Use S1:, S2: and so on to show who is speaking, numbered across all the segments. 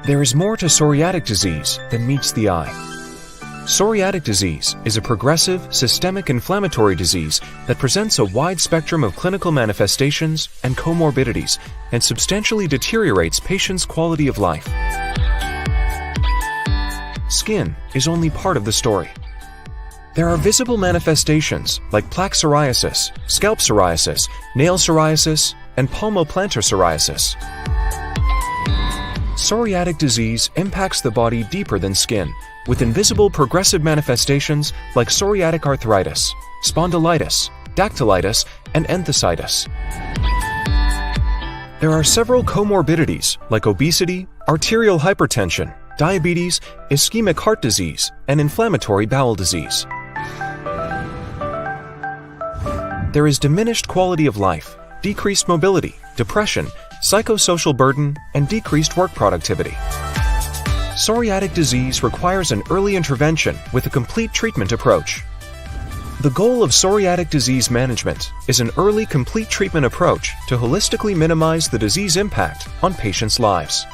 S1: There is more to psoriatic disease than meets the eye. Psoriatic disease is a progressive, systemic inflammatory disease that presents a wide spectrum of clinical manifestations and comorbidities and substantially deteriorates patients' quality of life. Skin is only part of the story. There are visible manifestations like plaque psoriasis, scalp psoriasis, nail psoriasis, and palmoplantar psoriasis. Psoriatic disease impacts the body deeper than skin, with invisible progressive manifestations like psoriatic arthritis, spondylitis, dactylitis, and enthesitis. There are several comorbidities like obesity, arterial hypertension, diabetes, ischemic heart disease, and inflammatory bowel disease. There is diminished quality of life, decreased mobility, depression, psychosocial burden, and decreased work productivity. Psoriatic disease requires an early intervention with a complete treatment approach. The goal of psoriatic disease management is an early, complete treatment approach to holistically minimize the disease impact on patients' lives.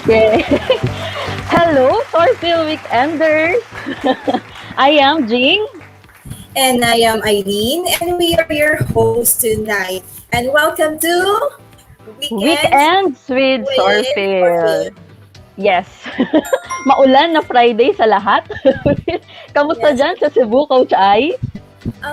S2: Yeah. Hello, Psorphil Weekenders! I am Jing.
S3: And I am Eileen, and we are your hosts tonight. And welcome to Weekends
S2: Weekends with
S3: with
S2: Psorphil.
S3: Orphid.
S2: Yes. Maulan na Friday sa lahat. Kamusta
S3: Yes,
S2: dyan sa Cebu, Coach Ai?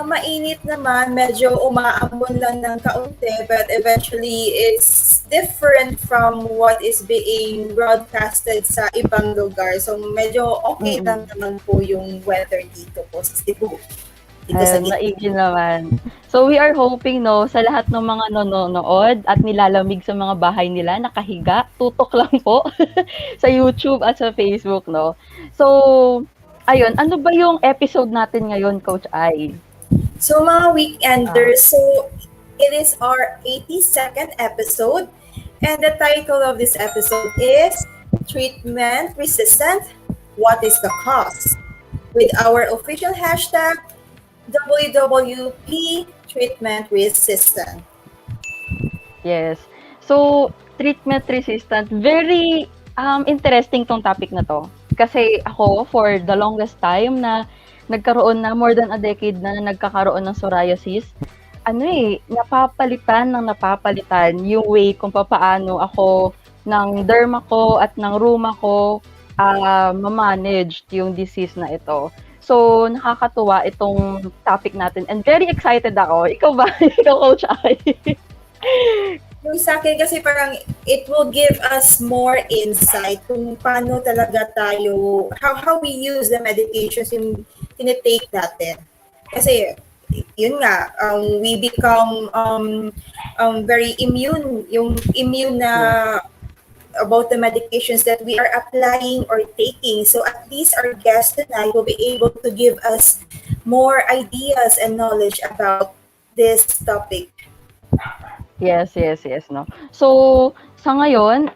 S3: mainit naman, medyo umaambon lang ng kaunti, but eventually it's different from what is being broadcasted sa ibang lugar. So medyo okay lang
S2: Mm-mm.
S3: naman po yung weather dito po sa Cebu, dito sa
S2: Ayun,
S3: gitna.
S2: maigi naman. So we are hoping no sa lahat ng mga nanonood at nilalamig sa mga bahay nila, nakahiga, tutok lang po sa YouTube at sa Facebook, no. So ayun, ano ba yung episode natin ngayon, Coach Ai?
S3: So mga
S2: Ah,
S3: weekenders, so it is our 82nd episode, and the title of this episode is Treatment Resistant, What is the Cause? With our official hashtag WWP Treatment Resistant.
S2: yes. So, treatment resistant, very interesting tong topic na 'to. Kasi ako for the longest time na nagkaroon na more than a decade na nagkakaroon ng psoriasis, ano, napapalitan ng napapalitan yung way kung papaano ako ng derma ko at ng rheuma ko, ma-manage yung disease na ito. So, nakakatuwa itong topic natin and very excited ako. Ikaw ba? Ikaw, Coach Ai?
S3: Yung sa akin kasi parang it will give us more insight kung paano talaga tayo, how we use the medications yung tinitake natin. Kasi yun nga, we become very immune, yung immune na
S2: Yes.
S3: about the medications that we are applying or taking. So at least our guest tonight will be able to give us more ideas and knowledge about this topic.
S2: Yes, yes, yes, no. So, sa ngayon,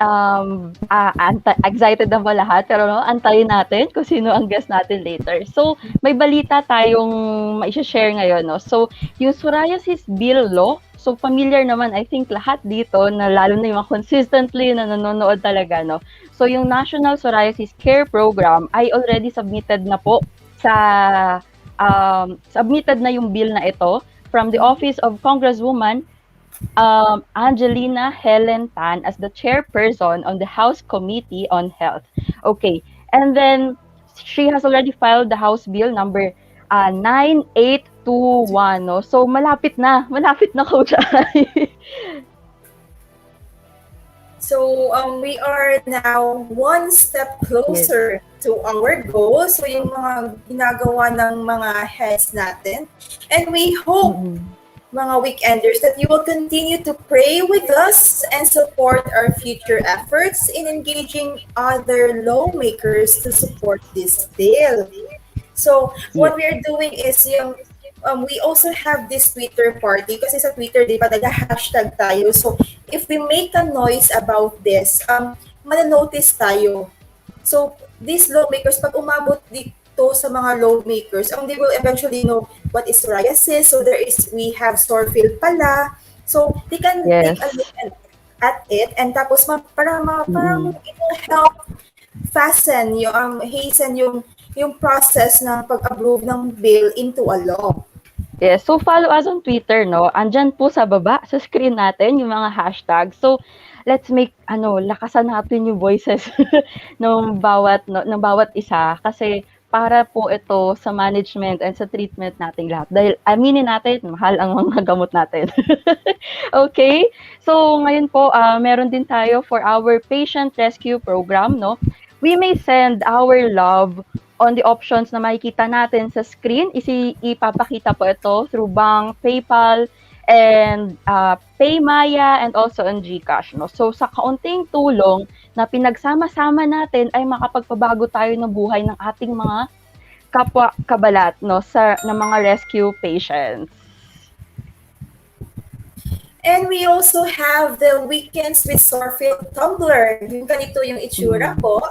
S2: excited na ba lahat? Pero no, antayin natin kung sino ang guest natin later. So, may balita tayong mai-share ngayon, no. So, yung psoriasis bill law, so familiar naman I think lahat dito na lalo na yung mga consistently na nanonood talaga, no. So, yung National Psoriasis Care Program ay already submitted na po sa submitted na yung bill na ito from the Office of Congresswoman Angelina Helen Tan as the chairperson on the House Committee on Health. Okay, and then she has already filed the House Bill number 9821. No? So malapit na Coach Ai.
S3: So we are now one step
S2: Yes.
S3: closer to our goal. So yung mga ginagawa ng mga heads natin. And we hope,
S2: Mm-mm.
S3: mga weekenders, that you will continue to pray with us and support our future efforts in engaging other lawmakers to support this bill. So,
S2: Yes.
S3: what we are doing is yung we also have this Twitter party kasi sa Twitter, di ba, nag-hashtag tayo. So, if we make a noise about this, mananotice tayo. So, these lawmakers, pag umabot dito sa mga lawmakers, they will eventually know what is psoriasis. So, we have Psorphil pala. So, they can take a
S2: Yes.
S3: look at it and tapos parang
S2: Mm-mm.
S3: it will help hasten yung process ng pag-approve ng bill into a law.
S2: Yes, so follow us on Twitter, no? Andyan po sa baba, sa screen natin, yung mga hashtag. So, let's make, lakasan natin yung voices ng bawat isa. Kasi, para po ito sa management and sa treatment nating lahat. Dahil, aminin natin, mahal ang mga gamot natin. Okay? So, ngayon po, meron din tayo for our patient rescue program, no? We may send our love on the options na makikita natin sa screen. Ipapakita po ito through bank, PayPal, and Paymaya, and also on GCash. No? So, sa kaunting tulong na pinagsama-sama natin ay makapagpabago tayo ng buhay ng ating mga kapwa kabalat, no, ng mga rescue patients.
S3: And we also have the Weekends with Psorphil Tumblr. Yung ganito yung itsura ko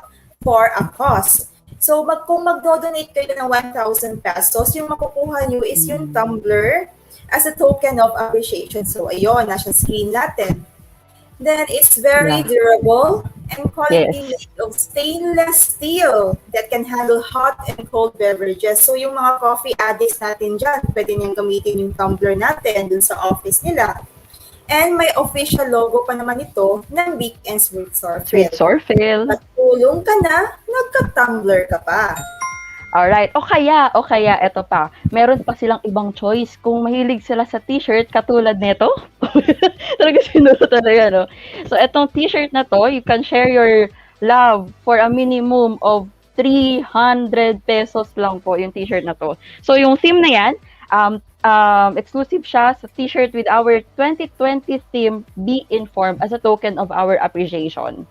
S3: for a cause. So, kung mag-donate kayo ng 1,000 pesos, yung makukuha nyo is yung tumbler as a token of appreciation. So, ayun, nasa screen natin. Then, it's very
S2: Yeah.
S3: durable and quality
S2: Yes.
S3: made of stainless steel that can handle hot and cold beverages. So yung mga coffee addicts natin dyan, pwede niyang gamitin yung tumbler natin dun sa office nila. And may official logo pa naman ito ng Weekends with
S2: Sweet
S3: Psorphil.
S2: Psorphil.
S3: Matulong ka na, nagka-tumbler ka pa.
S2: Alright. O kaya, eto pa. Meron pa silang ibang choice. Kung mahilig sila sa t-shirt, katulad nito. Talaga sinulo talaga, no? So, etong t-shirt na to, you can share your love for a minimum of 300 pesos lang po yung t-shirt na to. So, yung theme na yan, exclusive siya sa t-shirt with our 2020 theme, Be Informed, as a token of our appreciation.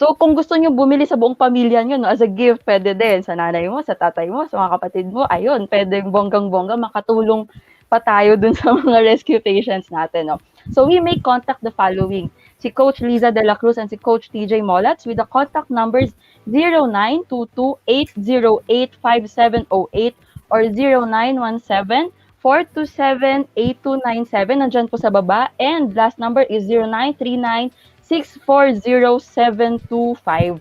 S2: So, kung gusto niyo bumili sa buong pamilya niyo 'no, as a gift, puwede din sa nanay mo, sa tatay mo, sa mga kapatid mo, ayun, puwedeng bonggang-bongga makatulong pa tayo dun sa mga rescue patients natin 'no. So, we may contact the following: si Coach Liza de la Cruz and si Coach TJ Molats with the contact numbers 0922-808-5708 or 0917-427-8297, nandiyan po sa baba, and last number is 0939-640-7252.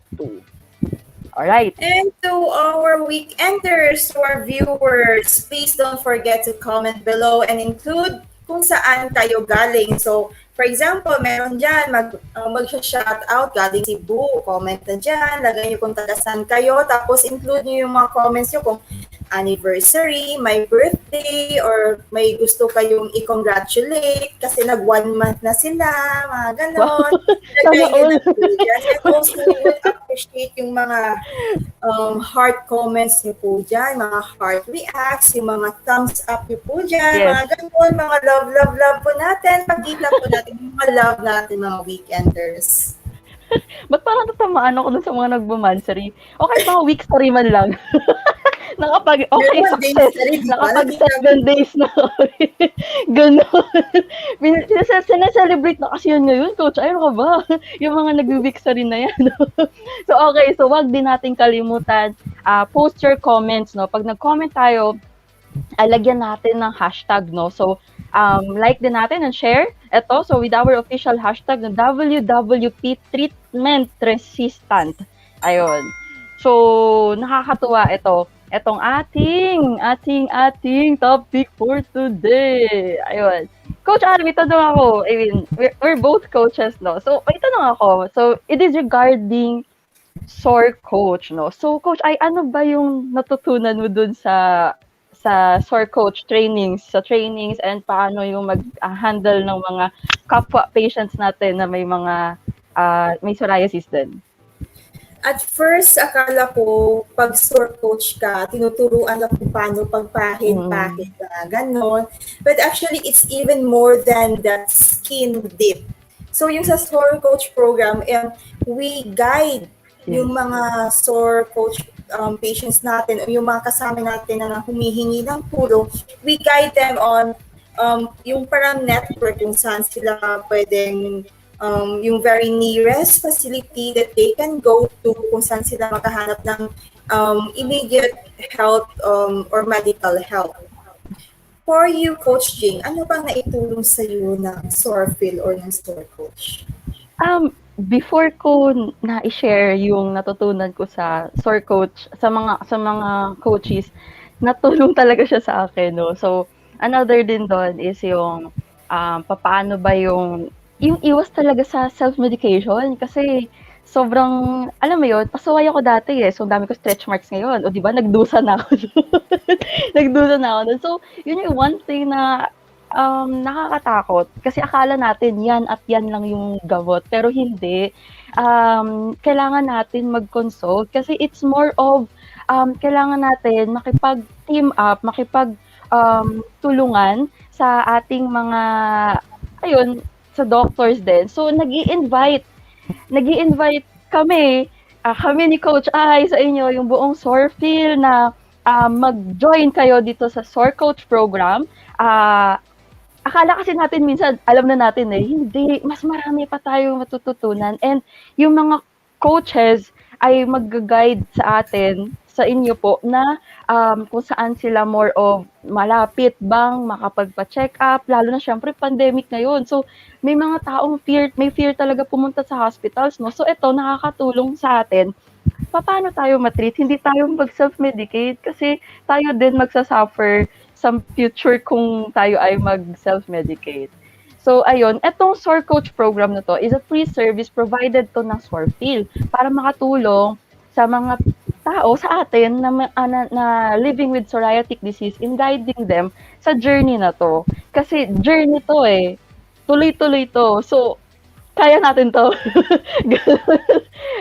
S2: Alright.
S3: And to our weekenders, to our viewers, please don't forget to comment below and include kung saan kayo galing. So, for example, meron dyan, mag-shout out galing Cebu, comment na dyan, lagay nyo kung taga saan kayo, tapos include nyo yung mga comments nyo kung anniversary, my birthday, or may gusto kayong i-congratulate kasi nag 1 month na sila, mga ganon. Lagay nyo na po dyan. And also, we will appreciate yung mga heart comments nyo po dyan, mga heart reacts, yung mga thumbs up nyo po dyan,
S2: Yes.
S3: mga ganon, mga love po natin. Pagkita po natin yung mga love natin, mga weekenders.
S2: Ba't parang natamaan ako dun sa mga nagmamansary? O kahit mga weekstory man lang. Okay,
S3: Meron
S2: success.
S3: days na rin, di ba?
S2: Nakapag
S3: Nakita
S2: 7 days na kami. Ganon. Sineselebrate na kasi yun ngayon, Coach. Ayun ka ba? Yung mga nag-weekstory na yan. So, okay. So, wag din natin kalimutan. Post your comments, no? Pag nag-comment tayo, lagyan natin ng hashtag, no? So, like din natin and share. Ito, so with our official hashtag na WWP Treatment Resistant. Ayun. So, nakakatuwa ito. Itong ating topic for today. Ayun. Coach Army, tanong ako. I mean, we're both coaches, no? So, may tanong ako. So, it is regarding SOR coach, no? So, Coach, ano ba yung natutunan mo dun sa SOR coach trainings, and paano yung mag-handle ng mga kapwa patients natin na may mga may psoriasis din?
S3: At first, akala ko, pag store coach ka, tinuturuan ka kung paano pagpahid-pahid ka, ganon. But actually, it's even more than that skin dip. So, yung sa store coach program, we guide yung mga store coach patients natin o yung mga kasama natin na humihingi ng tulong. We guide them on yung parang network kung saan sila pwedeng yung very nearest facility that they can go to kung saan sila makahanap ng immediate health or medical help. For you, Coach Jing, ano bang naitulong sa iyo ng Psorphil or ng Store Coach?
S2: Before ko na-share yung natutunan ko sa SOR coach, sa mga coaches, natulong talaga siya sa akin, no? So, another din doon is yung papaano ba yung iwas talaga sa self-medication kasi sobrang, alam mo yun, pasaway ako dati eh. So, ang dami ko stretch marks ngayon. O, di ba, nagdusa na ako doon. So, yun yung one thing na nakakatakot. Kasi akala natin yan at yan lang yung gamot. Pero hindi. Kailangan natin mag-consult kasi it's more of kailangan natin makipag-team up, tulungan sa ating mga, ayun, sa doctors din. So, nag-i-invite kami ni Coach Ai sa inyo, yung buong Psorphil na mag-join kayo dito sa SOR Coach program. Akala kasi natin minsan, alam na natin hindi, mas marami pa tayong matututunan. And yung mga coaches ay mag-guide sa atin sa inyo po na kung saan sila more of malapit bang makapagpa-check up, lalo na siyempre pandemic ngayon. So, may mga taong may fear talaga pumunta sa hospitals, no? So, ito nakakatulong sa atin papaano tayo ma-treat, hindi tayo mag-self-medicate kasi tayo din magsa-suffer sa future kung tayo ay mag-self-medicate. So, ayun, etong SOR Coach program na to is a free service provided to ng Psorphil para makatulong sa mga tao sa atin na living with psoriatic disease in guiding them sa journey na to. Kasi journey to eh. Tuloy-tuloy to. So, kaya natin to.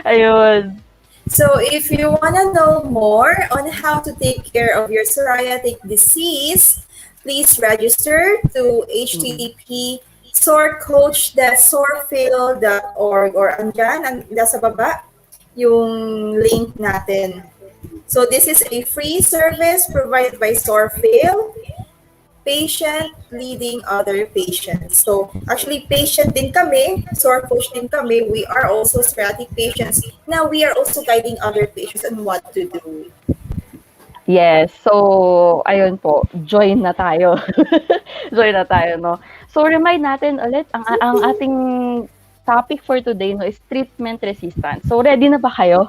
S2: Ayun.
S3: So if you want to know more on how to take care of your psoriatic disease, please register to http://sorcoach.sorphil.org or andyan, nasa baba, yung link natin. So this is a free service provided by Psorphil, patient leading other patients. So actually patient din kami, SOR coach din kami. We are also psoriatic patients. Now we are also guiding other patients on what to do.
S2: Yes. So, ayun po, join na tayo. Join na tayo, no? So, remind natin ulit, ang ating topic for today no, is treatment resistance. So, ready na ba kayo?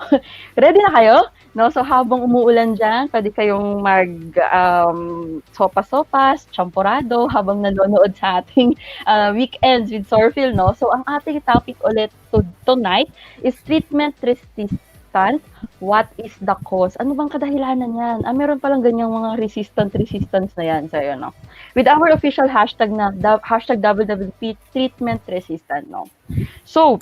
S2: Ready na kayo? No? So, habang umuulan dyan, pwede kayong sopas-sopas, champorado, habang nanonood sa ating weekends with Psorphil, no? So, ang ating topic ulit tonight is treatment resistance. What is the cause? Ano bang kadahilanan yan? Meron palang ganyang mga resistance na yan sa'yo, no? With our official hashtag na, hashtag WWP treatment resistant, no? So,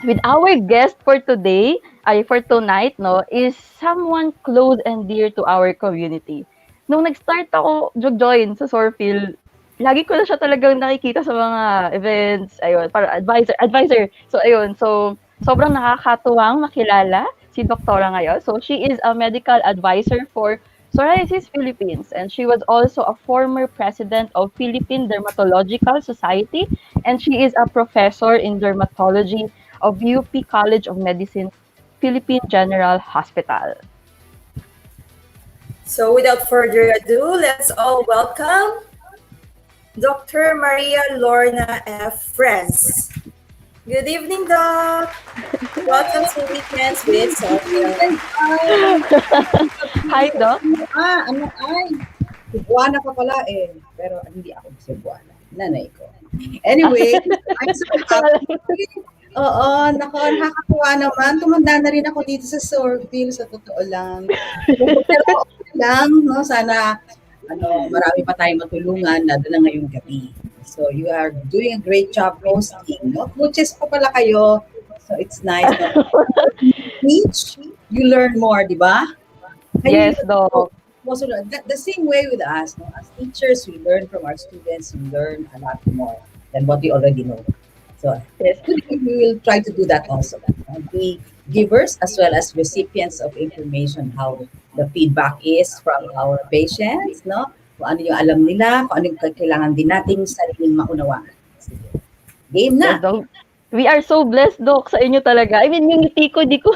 S2: with our guest for today, for tonight, no, is someone close and dear to our community. Nung nag-start ako join sa Psorphil, lagi ko na siya talagang nakikita sa mga events, ayun, para advisor. So, ayun, so, sobrang nakakatuwang makilala si Doktora ngayon. So, she is a medical advisor for Psoriasis Philippines, and she was also a former president of Philippine Dermatological Society, and she is a professor in dermatology of UP College of Medicine, Philippine General Hospital.
S3: So without further ado, let's all welcome Dr. Maria Lorna Frez. Good evening, Doc. Welcome to Weekends with Psorphil.
S2: Hi, Doc.
S4: Cebuana ka pala eh. Pero hindi ako Cebuana. Nanay ko. Anyway, I'm so happy. Oo, nakakatuwa naman. Tumanda na rin ako dito sa Psorphil, sa totoo lang. Pero okay lang, no? Sana marami pa tayong matulungan, lalo na ngayong gabi. So you are doing a great job hosting, no? Coaches pa pala kayo. So it's nice. No? Teach, you learn more, di ba?
S2: Yes, Doc.
S4: Also, the same way with us, no? As teachers, we learn from our students, we learn a lot more than what we already know. So
S2: yes,
S4: we will try to do that also. Be givers as well as recipients of information, how the feedback is from our patients, no? Kung ano yung alam nila, kung ano yung kailangan din nating sariling maunawaan. Game na!
S2: yes, Doc. We are so blessed, Doc, sa inyo talaga. I mean, yung ngiti ko, di ko,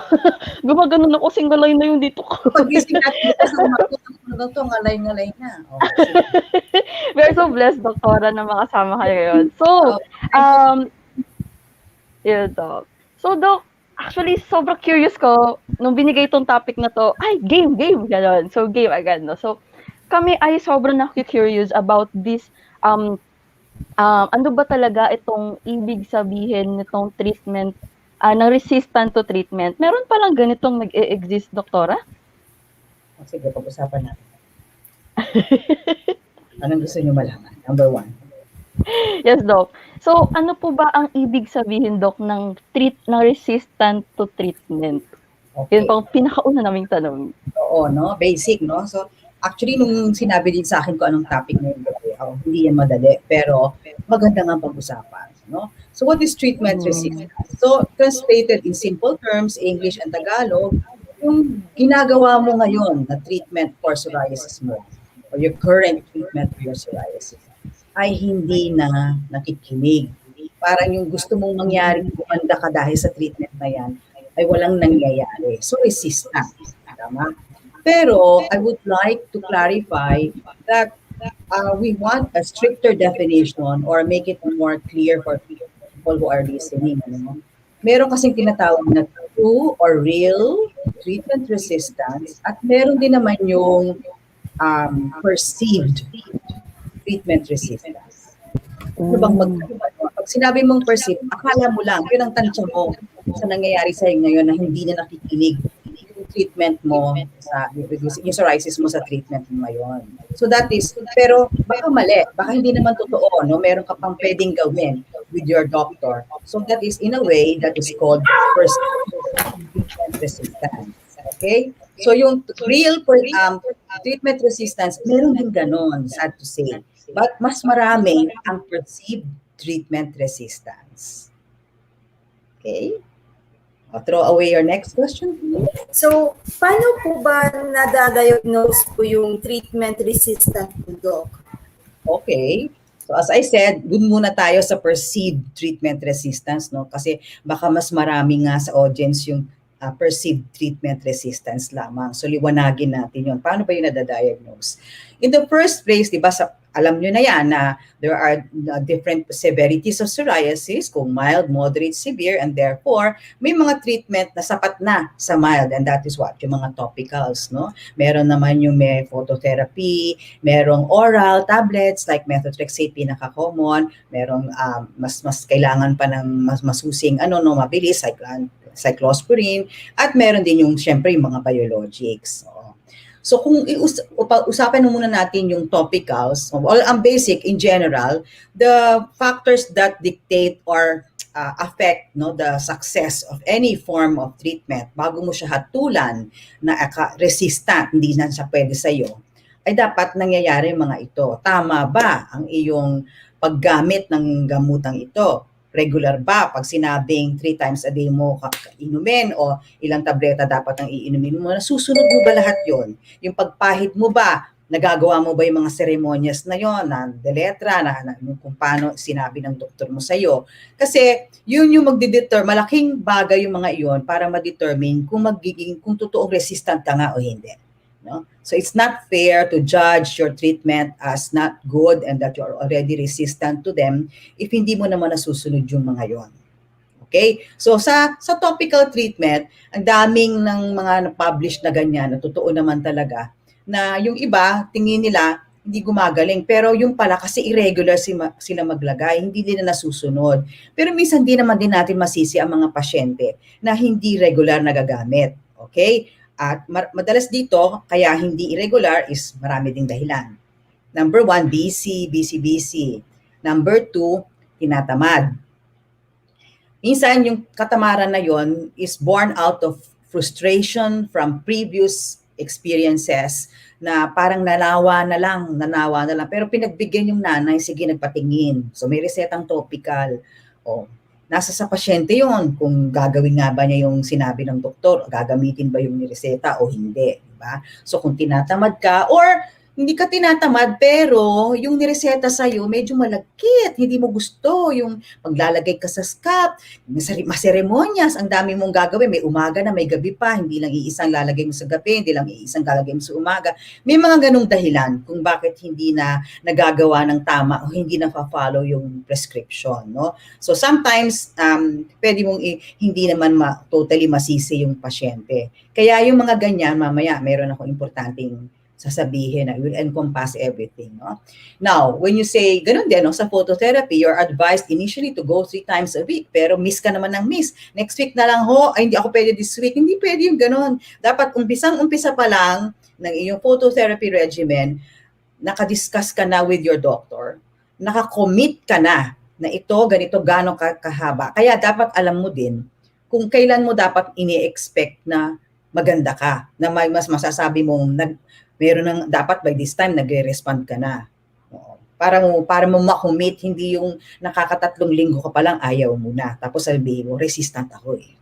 S2: gumaganon ako, singalay na yung dito ko.
S4: Pag-gising natin sa mga ito, ngalay-ngalay na.
S2: We are so blessed, Doktora, na makasama kayo ngayon. So, yun, Doc. So, Doc, actually, sobrang curious ko, nung binigay itong topic na to, ay, game, gano'n. So, game agad, no? So, kami ay sobrang na-curious about this, ano ba talaga itong ibig sabihin nitong treatment, ng resistant to treatment? Meron palang ganitong nag-e-exist, Doktora?
S4: Sige, pag-usapan natin. Anong gusto niyo malaman? Number 1.
S2: Yes, Doc. So, ano po ba ang ibig sabihin, Doc, ng resistant to treatment?
S4: Okay.
S2: Yun pang pinakauna naming tanong.
S4: Oo, no? Basic, no? So, actually, nung sinabi din sa akin ko anong topic ngayon, hindi yan madali, pero maganda nga pag-usapan. No? So, what is treatment resistance? So, translated in simple terms, English and Tagalog, yung ginagawa mo ngayon na treatment for psoriasis mo, or your current treatment for your psoriasis, ay hindi na nakikinig. Parang yung gusto mong mangyari, gumanda ka dahil sa treatment na yan, ay walang nangyayari. So, resistant. Tama? Pero I would like to clarify that we want a stricter definition or make it more clear for people who are listening. Ano? Meron kasing tinatawag na true or real treatment resistance at meron din naman yung perceived treatment resistance. Ano bang magkaiba? Pag sinabi mong perceive, akala mo lang, yun ang tansya mo sa nangyayari sa'yo ngayon na hindi na nakikinig yung treatment mo sa yung psoriasis mo sa treatment mo ngayon. So that is, pero baka mali, baka hindi naman totoo, no? Meron ka pang pwedeng gawin with your doctor. So that is in a way that is called treatment resistance. Okay? So yung real treatment resistance, meron din ganon, sad to say. But mas marami ang perceived treatment resistance. Okay? I'll throw away your next question.
S3: So, paano po ba nadadiagnose po yung treatment resistant po, Doc?
S4: Okay. So as I said, dun muna tayo sa perceived treatment resistance, no? Kasi baka mas marami nga sa audience yung perceived treatment resistance lamang. So liwanagin natin yun. Paano ba yun nadadiagnose? In the first place, di ba, alam nyo na yan na there are different severities of psoriasis, kung mild, moderate, severe, and therefore, may mga treatment na sapat na sa mild, and that is what? Yung mga topicals, no? Meron naman yung may phototherapy, merong oral tablets like methotrexate, pinaka-common, merong mas kailangan pa ng mas masusing, mabilis, cyclosporine, at meron din yung, syempre, yung mga biologics. So kung usapan muna natin yung topicals, ang basic in general, the factors that dictate or affect the success of any form of treatment bago mo siya hatulan na resistant, hindi na siya pwede sa'yo, ay dapat nangyayari yung mga ito. Tama ba ang iyong paggamit ng gamutang ito? Regular ba? Pag sinabing 3 times a day mo inumin o ilang tableta dapat ang iinumin mo, nasusunod mo ba lahat yon? Yung pagpahid mo ba? Nagagawa mo ba yung mga seremonyas na yon, na deletra, na kung paano sinabi ng doktor mo sa'yo? Kasi yun yung malaking bagay yung mga iyon para ma-determine kung totoong resistant ka nga o hindi. No? So it's not fair to judge your treatment as not good and that you're already resistant to them if hindi mo naman nasusunod yung mga yon. Okay? So sa topical treatment, ang daming ng mga published na ganyan, na totoo naman talaga, na yung iba, tingin nila, hindi gumagaling. Pero yung pala, kasi irregular sila maglagay, hindi nila nasusunod. Pero minsan di naman din natin masisi ang mga pasyente na hindi regular nagagamit. Okay? At madalas dito, kaya hindi irregular is marami ding dahilan. Number 1, busy. Number 2, tinatamad. Minsan yung katamaran na yon is born out of frustration from previous experiences na parang nanawa na lang. Pero pinagbigyan yung nanay, sige nagpatingin. So may resetang topical. Nasa sa pasyente yon kung gagawin nga ba niya yung sinabi ng doktor, gagamitin ba yung nireseta o hindi, di ba? So kung tinatamad ka or hindi ka tinatamad pero yung nireseta sa'yo medyo malagkit, hindi mo gusto yung maglalagay ka sa scalp, maseremonyas, ang dami mong gagawin, may umaga na, may gabi pa, hindi lang iisang lalagay mo sa gabi, hindi lang iisang lalagay mo sa umaga. May mga ganong dahilan kung bakit hindi na nagagawa ng tama o hindi na follow yung prescription, no? So sometimes pwede mong hindi naman totally masisi yung pasyente. Kaya yung mga ganyan, mamaya meron ako importanteng sasabihin na will encompass everything. No? Now, when you say, ganun din, sa phototherapy, you're advised initially to go 3 times a week, pero miss ka naman ng miss. Next week na lang, hindi ako pwede this week. Hindi pwede yung ganun. Dapat umpisa pa lang ng iyong phototherapy regimen, nakadiscuss ka na with your doctor, nakakommit ka na ito, ganito, gano'ng kahaba. Kaya dapat alam mo din kung kailan mo dapat ini-expect na maganda ka, na may mas masasabi mong meron ng dapat by this time nagre-respond ka na. Para mo makommit, hindi yung nakakatatlong linggo ka pa lang ayaw mo na. Tapos sabihin mo, resistant ako eh.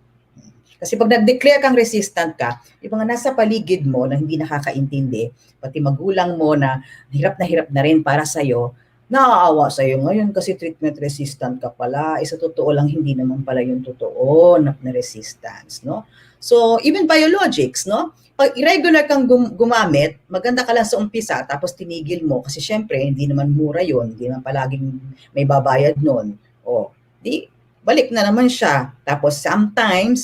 S4: Kasi pag nag-declare kang resistant ka, yung mga nasa paligid mo na hindi nakakaintindi, pati magulang mo na hirap na rin para sa'yo, naaawa sa'yo ngayon kasi treatment resistant ka pala. Sa totoo lang, hindi naman pala yung totoo na resistance, no? So, even biologics, no? Pag irregular kang gumamit, maganda ka lang sa umpisa, tapos tinigil mo, kasi syempre, hindi naman mura yon, hindi naman palaging may babayad nun. O, di, balik na naman siya. Tapos sometimes,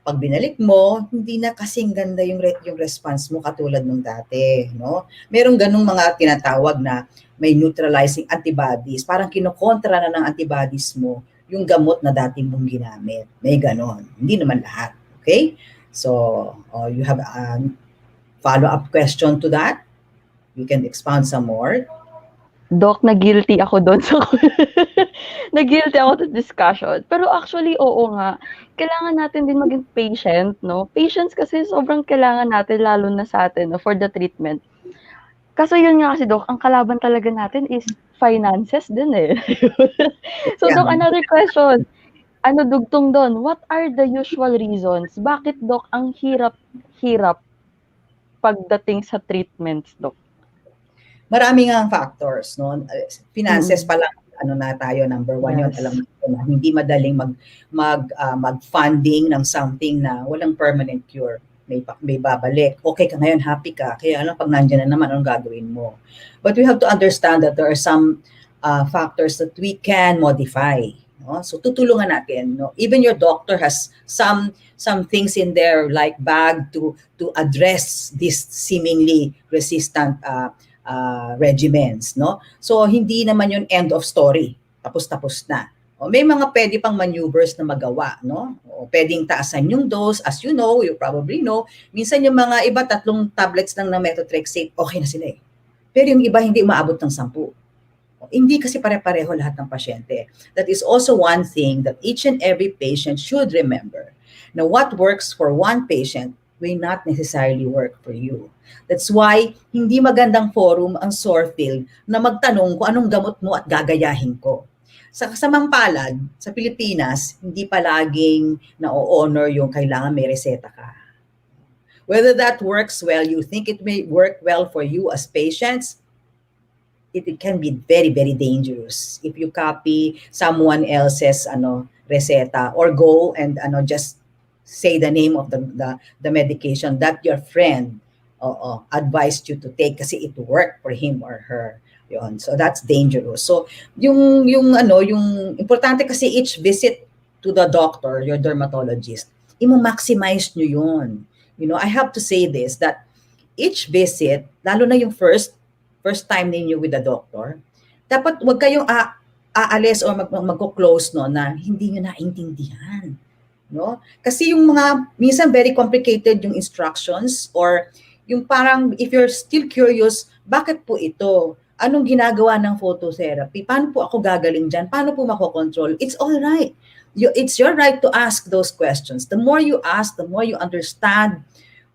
S4: pag binalik mo, hindi na kasing ganda yung response mo katulad nung dati, no? Merong ganung mga tinatawag na may neutralizing antibodies. Parang kinokontra na ng antibodies mo yung gamot na dati mong ginamit. May ganon. Hindi naman lahat. Okay? So, you have a follow-up question to that? You can expound some more.
S2: Doc, na-guilty ako doon. So, na-guilty ako sa discussion. Pero actually, oo nga. Kailangan natin din maging patient, no? Patience kasi sobrang kailangan natin, lalo na sa atin, no, for the treatment. Kasi yun nga kasi, Doc, ang kalaban talaga natin is finances din eh. So, Doc, another question. Ano dugtong doon? What are the usual reasons? Bakit, Doc, ang hirap pagdating sa treatments, Doc?
S4: Maraming ang factors, no? Finances pa lang, ano na tayo, number one yun.
S2: Yes.
S4: Alam natin na hindi madaling mag-funding ng something na walang permanent cure. May babalik. Okay ka ngayon, happy ka. Kaya alam, pag nandiyan na naman, anong gagawin mo? But we have to understand that there are some factors that we can modify. No? So tutulungan natin. No? Even your doctor has some things in their like bag to address this seemingly resistant regimens. No? So hindi naman yun end of story. Tapos na. O, may mga pwede pang maneuvers na magawa, no? O, pwedeng taasan yung dose, as you know, you probably know, minsan yung mga iba 3 tablets lang ng methotrexate, okay na sila eh. Pero yung iba hindi umaabot ng 10. O, hindi kasi pare-pareho lahat ng pasyente. That is also one thing that each and every patient should remember. Now, what works for one patient will not necessarily work for you. That's why hindi magandang forum ang Psorphil na magtanong kung anong gamot mo at gagayahin ko. Sa kasamang palad, sa Pilipinas, hindi palaging na-honor yung kailangan may reseta ka. Whether that works well, you think it may work well for you as patients, it can be very, very dangerous if you copy someone else's reseta or go and just say the name of the medication that your friend advised you to take kasi it worked for him or her. Yon. So that's dangerous. So yung importante kasi each visit to the doctor, your dermatologist, i-maximize nyo yun. You know, I have to say this, that each visit, lalo na yung first time ninyo with the doctor, dapat wag kayong aalis o magko-close no na hindi nyo naintindihan. No? Kasi yung mga minsan very complicated yung instructions or yung parang if you're still curious, bakit po ito? Anong ginagawa ng phototherapy? Paano po ako gagaling dyan? Paano po makokontrol? It's all right. It's your right to ask those questions. The more you ask, the more you understand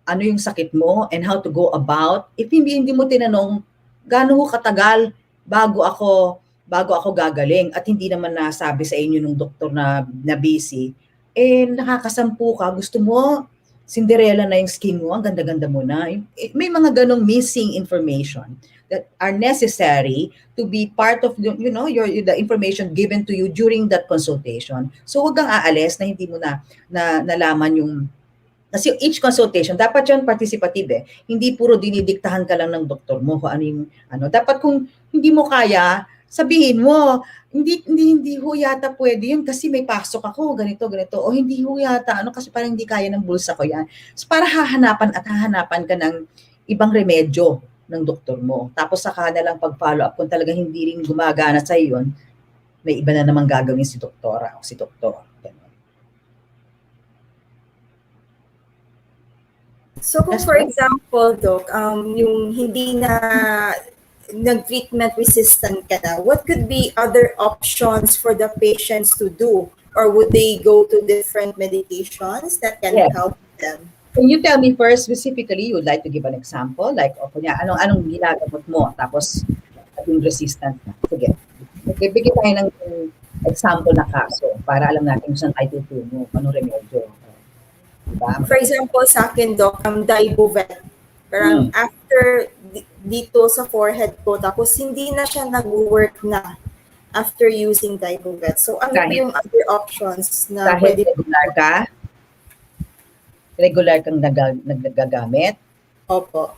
S4: ano yung sakit mo and how to go about. If hindi mo tinanong, gaano katagal bago ako gagaling at hindi naman nasabi sa inyo ng doktor na busy, nakakasampu ka, gusto mo, Cinderella na yung skin mo, ang ganda-ganda mo na. May mga ganong missing information that are necessary to be part of the information given to you during that consultation. So huwag kang aalis na hindi mo na nalaman yung kasi each consultation dapat yon participative eh. Hindi puro dinidiktahan ka lang ng doktor mo kung ano yung dapat kung hindi mo kaya sabihin mo, hindi ho yata pwede yun kasi may pasok ako, ganito, o hindi ho yata, kasi parang hindi kaya ng bulsa ko yan. So para hahanapan ka ng ibang remedyo ng doktor mo. Tapos saka na lang pag-follow up, kung talaga hindi rin gumagana sa yun, may iba na namang gagawin si doktora o si doktor.
S3: So kung for example, Doc, yung hindi na nag-treatment resistant ka na, what could be other options for the patients to do? Or would they go to different medications that can help them?
S4: Can you tell me first, specifically, you would like to give an example? Like, kunya, anong ginagamot mo? Tapos, naging resistant na. Sige. Okay, bigyan tayo ng example na kaso para alam natin kung saan tayo tutungo, anong remedyo. Diba?
S3: For example, sa akin, Doc, Dibovet. Parang after dito sa forehead ko, tapos hindi na siya nag-work na after using Dibovet. So ano po
S4: Kahit,
S3: yung other options na
S4: kahit
S3: pwede po?
S4: regular kang nagagamit.
S3: Opo.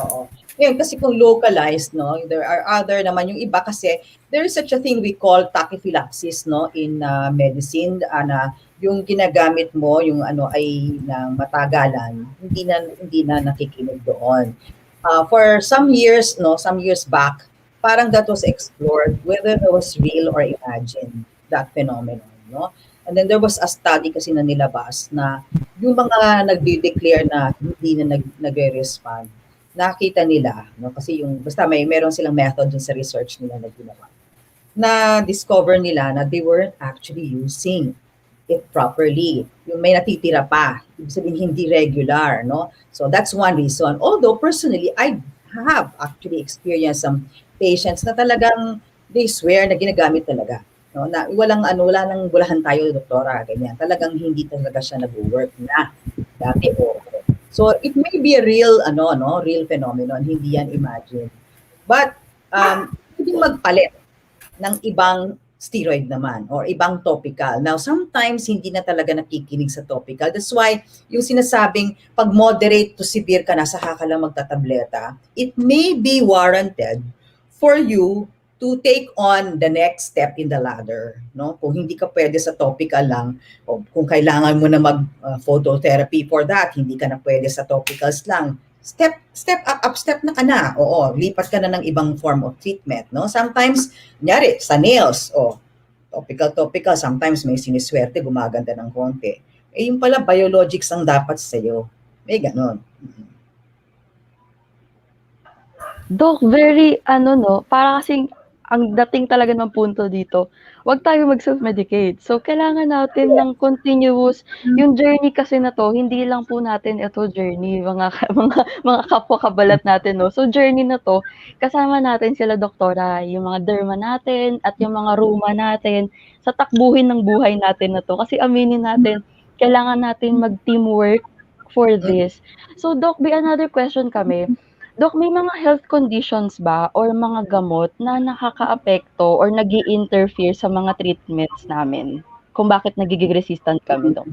S4: Oo. Ngayon, kasi kung localized, no, there are other naman yung iba kasi there is such a thing we call tachyphylaxis, no, in medicine, na yung ginagamit mo, yung ano ay ng matagalan, hindi na nakikinig doon. For some years, no, some years back, parang that was explored whether it was real or imagined, that phenomenon, no? And then there was a study kasi na nilabas na yung mga nagde-declare na hindi na nagre-respond, nakita nila, no, kasi yung basta meron silang method dun sa research nila na ginawa. Na discover nila na they weren't actually using it properly. Yung may natitira pa, ibig sabihin hindi regular, no? So that's one reason. Although personally, I have actually experienced some patients na talagang they swear na ginagamit talaga. No, na wala nang bulahan tayo, doktora, ganyan. Talagang hindi talaga siya nag-work na dati o. So it may be a real real phenomenon, hindi yan imagine. But pwedeng magpalit ng ibang steroid naman or ibang topical. Now, sometimes hindi na talaga nakikinig sa topical. That's why yung sinasabing pag moderate to severe ka na, saka ka lang magtatableta, it may be warranted for you to take on the next step in the ladder, no? Kung hindi ka pwede sa topical lang, o kung kailangan mo na mag phototherapy for that, hindi ka na pwede sa topicals lang. Step na ka na. Oo, lipat ka na ng ibang form of treatment, no? Sometimes, kunyari, sa nails, topical, sometimes may siniswerte, gumaganda ng konti. Yung pala, biologics ang dapat sa'yo. May ganon.
S2: Doc, very para kasing ang dating talaga ng punto dito, wag tayo mag-self-medicate. So, kailangan natin ng continuous yung journey kasi na 'to, hindi lang po natin ito journey, mga mga kapwa kabalat natin 'no. So, journey na 'to, kasama natin sila doktora, yung mga derma natin at yung mga ruma natin sa takbuhin ng buhay natin na 'to. Kasi aminin natin, kailangan natin mag-teamwork for this. So, Doc, may another question kami. Doc, may mga health conditions ba or mga gamot na nakakaapekto or nag-i-interfere sa mga treatments namin? Kung bakit nagiging resistant kami, Doc?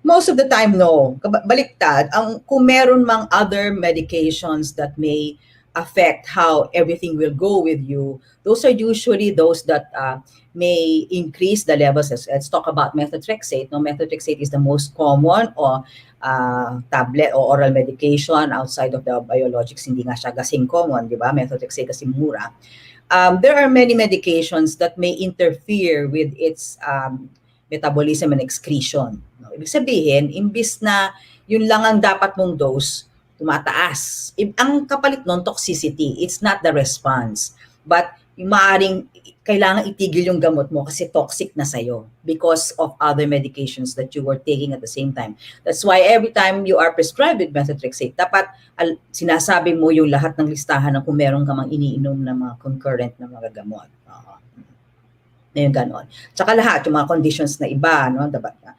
S4: Most of the time, no. Baliktad, kung meron mang other medications that may affect how everything will go with you, those are usually those that may increase the levels. Let's talk about methotrexate. No, methotrexate is the most common or tablet or oral medication outside of the biologics. Hindi nga siya kasing common, di ba? Methotrexate kasi mura. There are many medications that may interfere with its metabolism and excretion. No? Ibig sabihin, imbis na yun lang ang dapat mong dose, tumataas. Ang kapalit nun, toxicity. It's not the response. But yung maaaring kailangan itigil yung gamot mo kasi toxic na sa'yo because of other medications that you were taking at the same time. That's why every time you are prescribed with methotrexate, dapat sinasabi mo yung lahat ng listahan ng kung meron ka mang iniinom na mga concurrent na mga gamot. Yung ganon. Tsaka lahat, yung mga conditions na iba, no, dapat na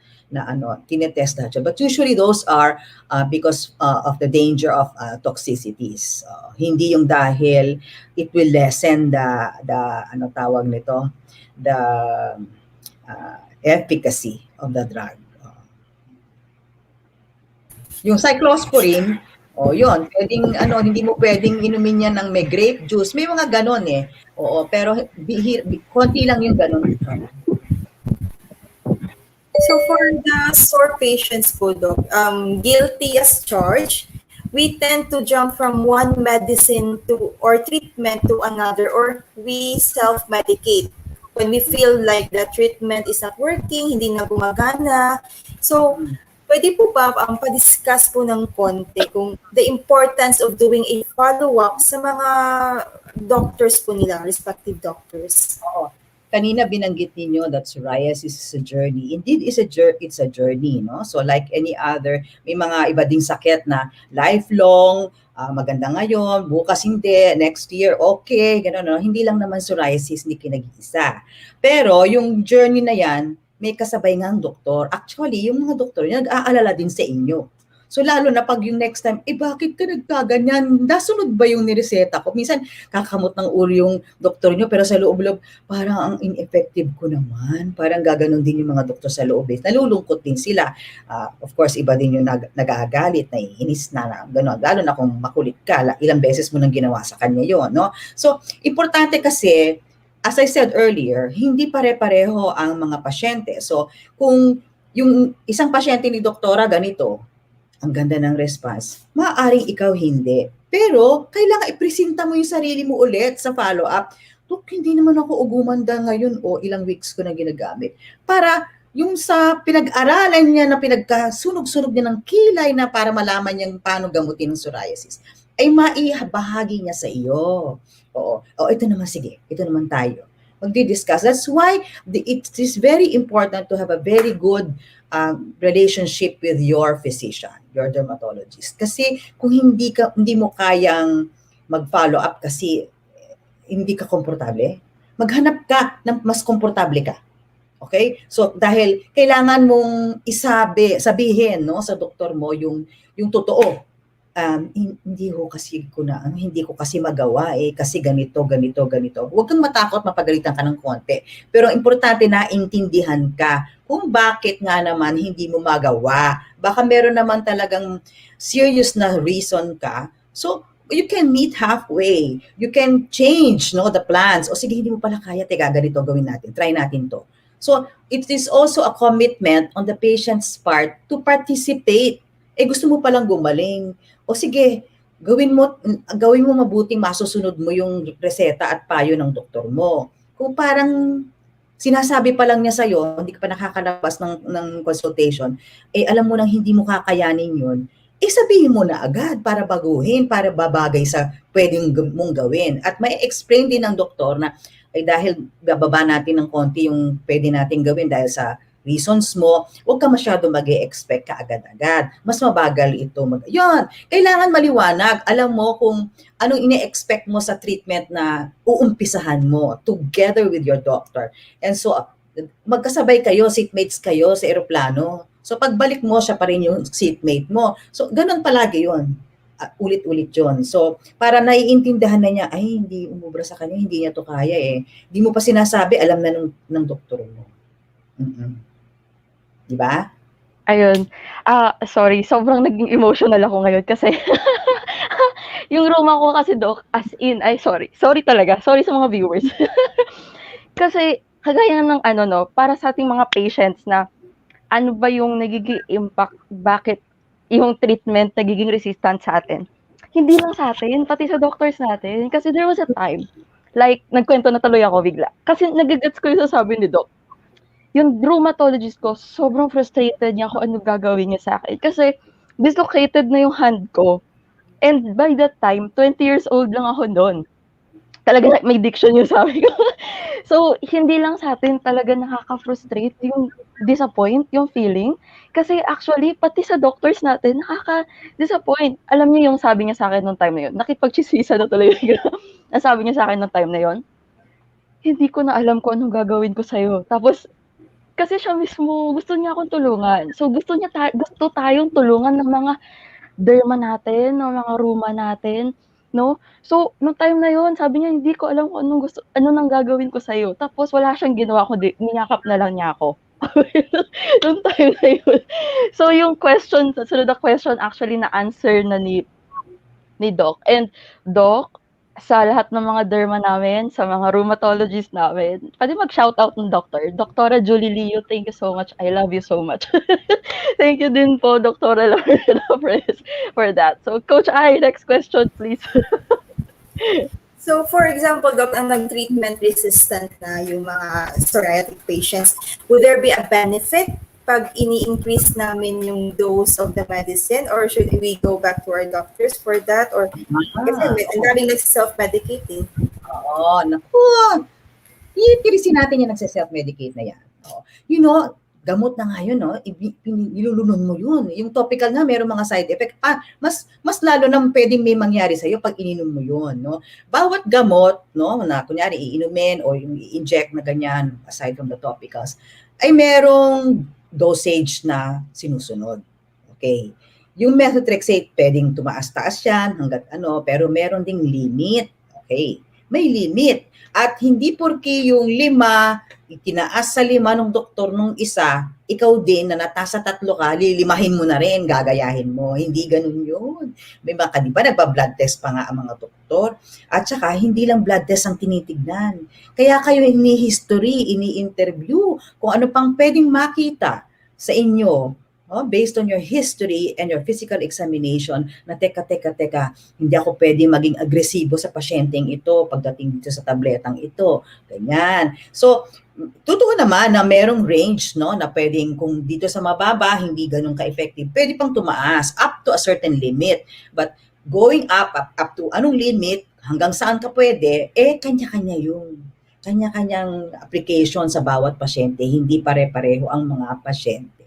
S4: tinetest natin. But usually those are because of the danger of toxicities. Hindi yung dahil it will lessen the tawag nito, the efficacy of the drug. Yung cyclosporine, yun, pwedeng hindi mo pwedeng inumin yan ng may grape juice. May mga ganon eh. Oo, pero konti lang yung ganon.
S3: So for the sore patients po, Doc, guilty as charged, we tend to jump from one medicine to or treatment to another, or we self-medicate when we feel like the treatment is not working, hindi na gumagana. So, pwede po ba pa-discuss po ng konti kung the importance of doing a follow-up sa mga doctors po nila, respective doctors?
S4: Oo. Kanina binanggit ninyo that psoriasis is a journey. Indeed, it's a journey, no? So like any other, may mga iba ding sakit na lifelong, maganda ngayon, bukas hindi, next year okay, gano'n, no? Hindi lang naman psoriasis, hindi kinag-isa. Pero yung journey na yan, may kasabay nga ang doktor. Actually, yung mga doktor, nag-aalala din sa inyo. So lalo na pag yung next time, bakit ka nagkaganyan? Nasunod ba yung nireseta ko? Minsan, kakamot ng ulo yung doktor nyo, pero sa loob-loob, parang ang ineffective ko naman. Parang gaganon din yung mga doktor sa loob. Nalulungkot din sila. Of course, iba din yung nag-aagalit, naiinis na gano'n. Lalo na kung makulit ka, ilang beses mo nang ginawa sa kanya yon, no? So, importante kasi, as I said earlier, hindi pare-pareho ang mga pasyente. So, kung yung isang pasyente ni doktora ganito, ang ganda ng response, maaaring ikaw hindi. Pero, kailangan ipresenta mo yung sarili mo ulit sa follow-up. Dok, hindi naman ako ugumanda ngayon o ilang weeks ko na ginagamit. Para yung sa pinag-aralan niya na pinagkasunog-sunog niya ng kilay na para malaman niyang paano gamutin ng psoriasis, ay maibahagi niya sa iyo. Oo. Ito naman, sige. Ito naman tayo. Magdi-discuss. That's why it is very important to have a very good relationship with your physician, your dermatologist. Kasi kung hindi mo kayang mag-follow up kasi hindi ka komportable, maghanap ka ng mas komportable ka. Okay? So dahil kailangan mong sabihin no sa doktor mo yung totoo. Hindi ko kasi magawa kasi ganito. Huwag kang matakot, mapagalitan ka ng konti. Pero importante na intindihan ka kung bakit nga naman hindi mo magawa. Baka meron naman talagang serious na reason ka. So, you can meet halfway. You can change the plans. O sige, hindi mo pala kaya, ganito gawin natin. Try natin to. So, it is also a commitment on the patient's part to participate. Gusto mo palang gumaling. O sige, gawin mo mabuting masusunod mo yung reseta at payo ng doktor mo. Kung parang sinasabi pa lang niya sa'yo, hindi ka pa nakakalabas ng consultation, alam mo nang hindi mo kakayanin yun, sabihin mo na agad para baguhin, para babagay sa pwedeng mong gawin. At may explain din ng doktor na dahil bababa natin ng konti yung pwede natin gawin dahil sa reasons mo, huwag ka masyado mag-e-expect ka agad-agad. Mas mabagal ito. Yun, kailangan maliwanag. Alam mo kung anong ine-expect mo sa treatment na uumpisahan mo together with your doctor. And so, magkasabay kayo, seatmates kayo sa eroplano. So, pagbalik mo, siya pa rin yung seatmate mo. So, ganun palagi yun. Ulit-ulit yun. So, para naiintindihan na niya, hindi umubra sa kanya, hindi niya to kaya Hindi mo pa sinasabi, alam na ng doktor mo. Diba?
S2: Ayun. Sorry, sobrang naging emotional ako ngayon kasi yung ruma ko kasi, Doc, as in, sorry talaga. Sorry sa mga viewers. Kasi, kagaya ng para sa ating mga patients na ano ba yung nagiging impact, bakit yung treatment nagiging resistant sa atin. Hindi lang sa atin, pati sa doctors natin. Kasi there was a time, like, nagkwento na tuloy ako bigla. Kasi nagigets ko yung sasabi ni Doc. Yung rheumatologist ko, sobrang frustrated niya kung ano gagawin niya sa akin. Kasi dislocated na yung hand ko. And by that time, 20 years old lang ako noon. Talaga may diction yung sabi ko. So, hindi lang sa atin talaga nakaka-frustrate yung disappoint, yung feeling. Kasi actually, pati sa doctors natin, nakaka-disappoint. Alam niyo yung sabi niya sa akin nung time na yun? Nakipagchisisa na tuloy yung nasabi niya sa akin nung time na yun. Hindi ko na alam kung anong gagawin ko sa'yo. Tapos, kasi siya mismo, gusto niya akong tulungan. So, gusto tayong tulungan ng mga derma natin, ng mga ruma natin, no? So, nung time na yon, sabi niya, hindi ko alam kung ano nang gagawin ko sa'yo. Tapos, wala siyang ginawa kundi niyakap na lang niya ako. Nung time na yun. So, yung question, sunod na question actually na-answer na ni Doc. And Doc, sa lahat ng mga derma namin, sa mga rheumatologist namin, pwede mag-shoutout ng doctor. Doktora Julie Leo, thank you so much. I love you so much. Thank you din po, Doktora Lorna Frez, for that. So, Coach I, next question, please.
S3: So, for example, Doc, ang nag-treatment resistant na yung mga psoriatic patients, would there be a benefit pag ini-increase namin yung dose of the medicine, or should we go back to our doctors for that? Or kasi ang daming nag-self-medicate
S4: Oo, naku. Tirisin natin yung nagsa-self-medicate na yan. Gamot na nga yun, nilulunon mo yun. Yung topical na, mayroong mga side effect. Mas lalo na pwedeng may mangyari sa'yo pag ininom mo yun, Bawat gamot, na kunyari iinumin o yung i-inject na ganyan, aside from the topicals, ay merong dosage na sinusunod. Okay. Yung methotrexate, pwedeng tumaas-taas yan hanggat ano, pero meron ding limit. Okay, may limit. At hindi porke yung 5, itinaas sa 5 ng doktor nung isa, ikaw din na natasa 3 ka, lilimahin mo na rin, gagayahin mo. Hindi ganun yun. May mga, di ba, nagpa-blood test pa nga ang mga doktor. At saka, hindi lang blood test ang tinitignan. Kaya kayo ini-history, ini-interview, kung ano pang pwedeng makita sa inyo, based on your history and your physical examination, na teka, hindi ako pwede maging agresibo sa pasyenteng ito pagdating dito sa tabletang ito. Ganyan. So, totoo naman na merong range, no, na pwedeng kung dito sa mababa, hindi ganun ka-effective. Pwede pang tumaas up to a certain limit. But going up to anong limit, hanggang saan ka pwede, kanya-kanya yun. Kanya-kanyang application sa bawat pasyente, hindi pare-pareho ang mga pasyente.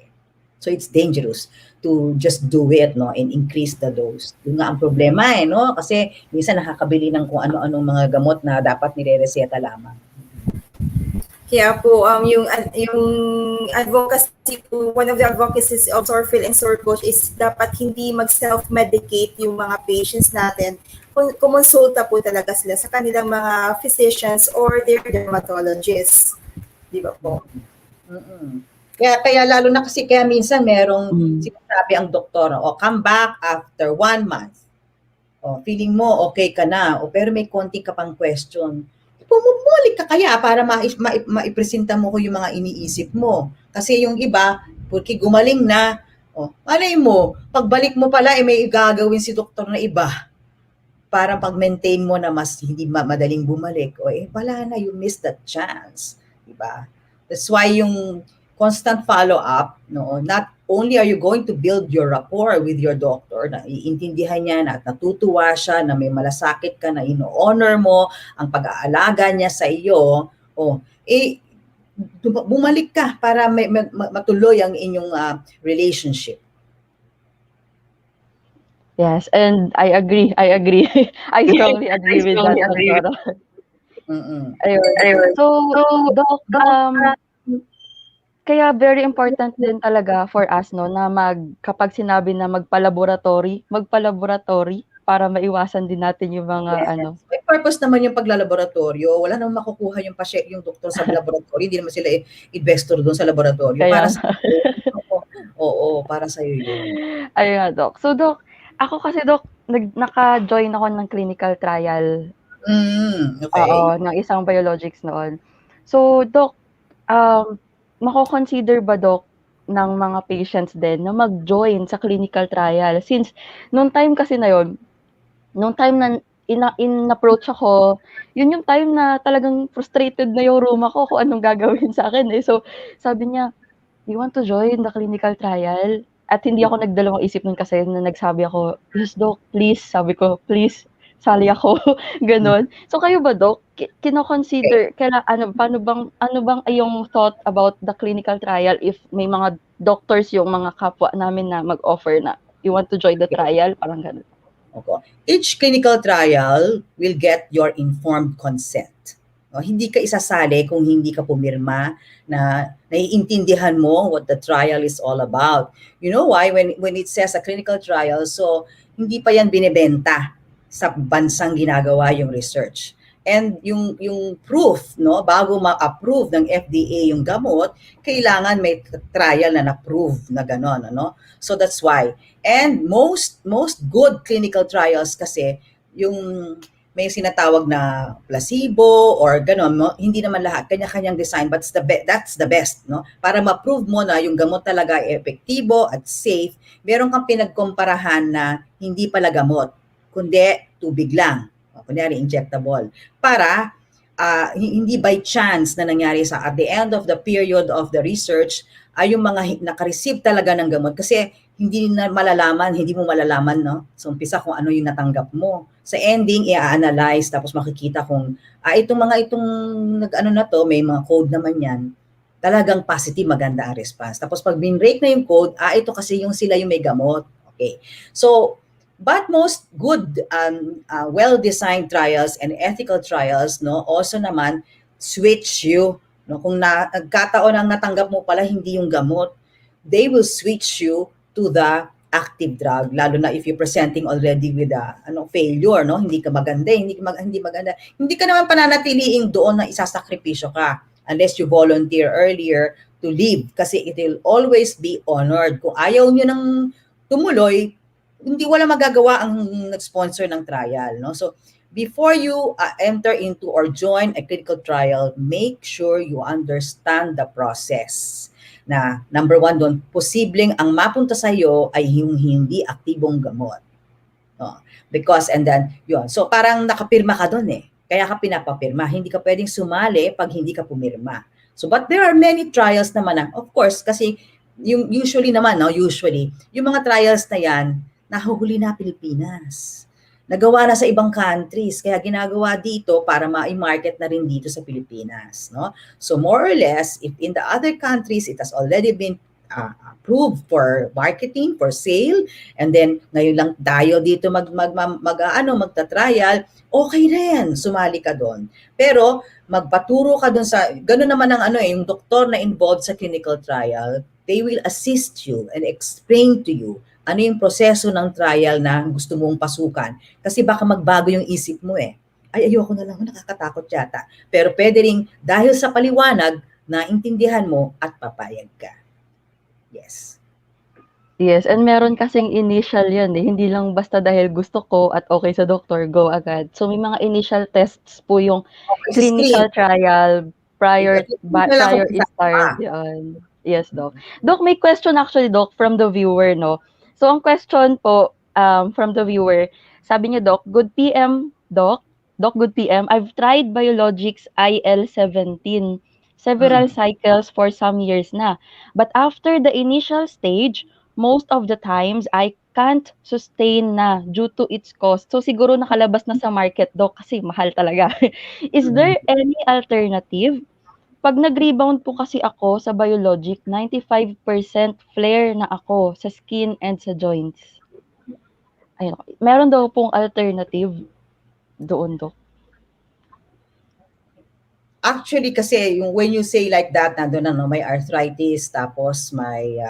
S4: So it's dangerous to just do it, no, and increase the dose. Yun nga ang problema, no, kasi minsan nakakabili ng kung ano-anong mga gamot na dapat nire-reseta lamang.
S3: Kaya po, yung advocacy po, one of the advocacies of Psorphil and Psorcoach is dapat hindi mag-self-medicate yung mga patients natin. Kumonsulta po talaga sila sa kanilang mga physicians or their dermatologists. Di ba po?
S4: Mm-mm. Kaya lalo na kasi kaya minsan merong sinasabi ang doktor, come back after 1 month. Feeling mo okay ka na, pero may konti ka pang question. Pumumulik ka kaya para maipresenta mo ko yung mga iniisip mo. Kasi yung iba, porque gumaling na, malay mo, pagbalik mo pala, may gagawin si doktor na iba para pag-maintain mo na mas hindi madaling bumalik. Wala na, you missed that chance. Diba? That's why yung constant follow-up, no, not only are you going to build your rapport with your doctor, na iintindihan niya na at natutuwa siya na may malasakit ka, na ino-honor mo ang pag-aalaga niya sa iyo, bumalik ka para matuloy ang inyong relationship.
S2: Yes, and I agree. I strongly agree with that, Doktora. Ayun. So, Doc, kaya very important din talaga for us, no, na kapag sinabi na magpa-laboratory para maiwasan din natin yung mga
S4: May purpose naman yung paglalaboratorio. Wala namang makukuha yung doktor sa laboratory. Hindi naman sila investor doon sa laboratorio.
S2: Kaya,
S4: para sa para sa iyo yun.
S2: Ayun nga, Doc. So, Doc, ako kasi, Doc, naka-join ako ng clinical trial.
S4: Okay.
S2: Ng isang biologics noon. So, Doc, mako-consider ba, Doc, ng mga patients din na mag-join sa clinical trial? Since, nung time na in-approach ako, yun yung time na talagang frustrated na yung room ako kung anong gagawin sa akin. So, sabi niya, you want to join the clinical trial? At hindi ako nagdalawang isip nun kasi na nagsabi ako, yes, Doc, please. Sabi ko, please, sali ako. Ganon. So, kayo ba, Doc? Kino-consider, paano bang yung thought about the clinical trial if may mga doctors yung mga kapwa namin na mag-offer na you want to join the trial? Parang ganon.
S4: Okay. Each clinical trial will get your informed consent. Hindi ka isasali kung hindi ka pumirma na naiintindihan mo what the trial is all about. You know why? When it says a clinical trial, so hindi pa yan binebenta sa bansang ginagawa yung research. And yung proof, no, bago ma-approve ng FDA yung gamot, kailangan may trial na na-prove na gano'n, ano? So that's why. And most good clinical trials kasi yung may sinatawag na placebo or gano'n, no? Hindi naman lahat, kanya-kanyang design, but that's the best, no? Para ma-prove mo na yung gamot talaga ay epektibo at safe, meron kang pinagkumparahan na hindi pala gamot, kundi tubig lang. Kunyari, injectable. Para hindi by chance na nangyari at the end of the period of the research ay yung mga naka-receive talaga ng gamot kasi hindi mo malalaman, no? So, umpisa kung ano yung natanggap mo. Sa ending, i-analyze, tapos makikita kung, itong nag-ano na to, may mga code naman yan, talagang positive, maganda ang response. Tapos pag bin-break na yung code, ito kasi sila yung may gamot. Okay. So, but most good well-designed trials and ethical trials, no, also naman switch you, no, kung nagkataon ang natanggap mo pala hindi yung gamot, they will switch you to the active drug, lalo na if you're presenting already with a failure, no? Hindi ka maganda, hindi maganda. Hindi ka naman pananatiliing doon na isasakripisyo ka unless you volunteer earlier to leave kasi it will always be honored. Kung ayaw nyo nang tumuloy, hindi wala magagawa ang nag-sponsor ng trial, no? So before you enter into or join a clinical trial, make sure you understand the process. Na number one doon, posibleng ang mapunta sa iyo ay yung hindi aktibong gamot. No? Because, and then, yun. So, parang nakapirma ka doon eh. Kaya ka pinapapirma. Hindi ka pwedeng sumali pag hindi ka pumirma. So, but there are many trials naman na, of course, kasi yung usually naman, no, yung mga trials na yan, nahuhuli na Pilipinas. Nagawa na sa ibang countries, kaya ginagawa dito para ma-market na rin dito sa Pilipinas, no? So more or less, if in the other countries it has already been approved for marketing, for sale, and then ngayon lang tayo dito magta-trial, okay rin, sumali ka doon. Pero magpaturo ka doon sa gano'n naman ang yung doktor na involved sa clinical trial, they will assist you and explain to you ano yung proseso ng trial na gusto mong pasukan. Kasi baka magbago yung isip mo eh. Ay, ayoko na lang, nakakatakot yata. Pero pwede rin, dahil sa paliwanag, naintindihan mo at papayag ka. Yes.
S2: Yes, and meron kasing initial yan eh. Hindi lang basta dahil gusto ko at okay sa doktor, go agad. So may mga initial tests po yung
S4: Okay,
S2: clinical trial prior
S4: Wala
S2: start. Yan. Yes, Doc. Doc, may question actually, Doc, from the viewer, no? So ang question po from the viewer, sabi niya, Doc, good PM, Doc. Doc, good PM. I've tried biologics IL-17 several cycles for some years na. But after the initial stage, most of the times, I can't sustain na due to its cost. So siguro nakalabas na sa market, Doc, kasi mahal talaga. Is there any alternative? Pag nag-rebound po kasi ako sa biologic, 95% flare na ako sa skin and sa joints. Ayun. Meron daw pong alternative doon, Doc.
S4: Actually, kasi when you say like that, nandun na, no, may arthritis, tapos may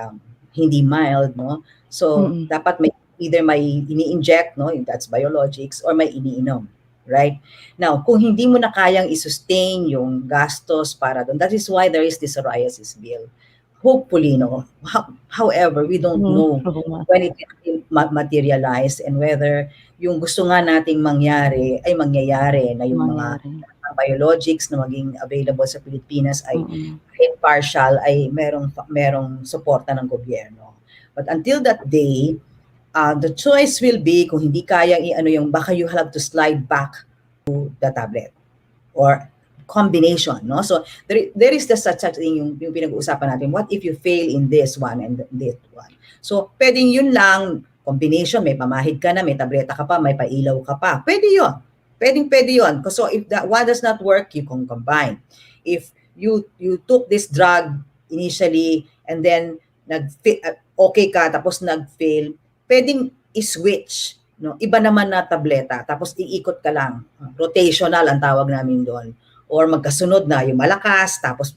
S4: hindi mild, no? So, dapat either may ini-inject, no? That's biologics, or may iniinom, right? Now, kung hindi mo na kayang i-sustain yung gastos para doon, that is why there is this psoriasis bill. Hopefully, no? However, we don't know when it will materialize and whether yung gusto nga nating mangyari ay mangyayari na yung mga biologics na maging available sa Pilipinas ay kahit partial ay merong suporta ng gobyerno. But until that day, the choice will be kung hindi kayang baka you have to slide back to the tablet or combination, no? So there is the such thing yung pinag-uusapan natin. What if you fail in this one and that one? So pwedeng yun lang, combination, may pamahid ka na, may tableta ka pa, may pailaw ka pa. Pwede yun. Pwede yun. So if that one does not work, you can combine. If you took this drug initially and then okay ka tapos nag-fail, pwedeng i-switch, no? Iba naman na tableta tapos iikot ka lang. Rotational ang tawag namin doon. Or magkasunod na yung malakas tapos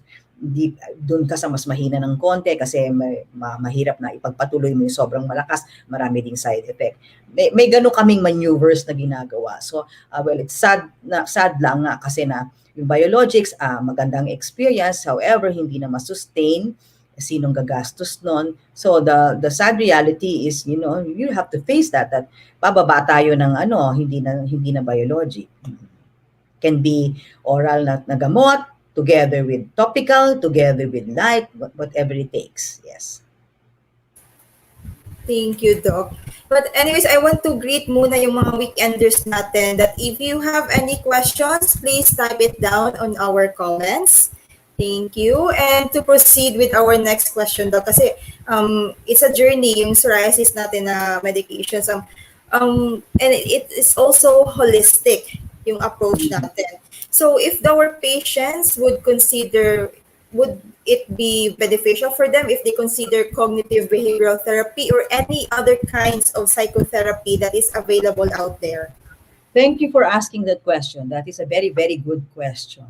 S4: doon ka sa mas mahina ng konti kasi mahirap na ipagpatuloy mo yung sobrang malakas, marami ding side effect. May gano'n kaming maneuvers na ginagawa. So, well, it's sad lang nga kasi na yung biologics, magandang experience, however, hindi na masustain sinong gagastos nun. So, the sad reality is, you have to face that bababa tayo ng hindi na biologic. Can be oral na gamot, together with topical, together with light, whatever it takes. Yes.
S3: Thank you, Doc. But anyways, I want to greet muna yung mga weekenders natin that if you have any questions, please type it down on our comments. Thank you. And to proceed with our next question, Doc, kasi it's a journey, yung psoriasis natin na medications. And it is also holistic, yung approach natin. So if our patients would it be beneficial for them if they consider cognitive behavioral therapy or any other kinds of psychotherapy that is available out there?
S4: Thank you for asking that question. That is a very, very good question.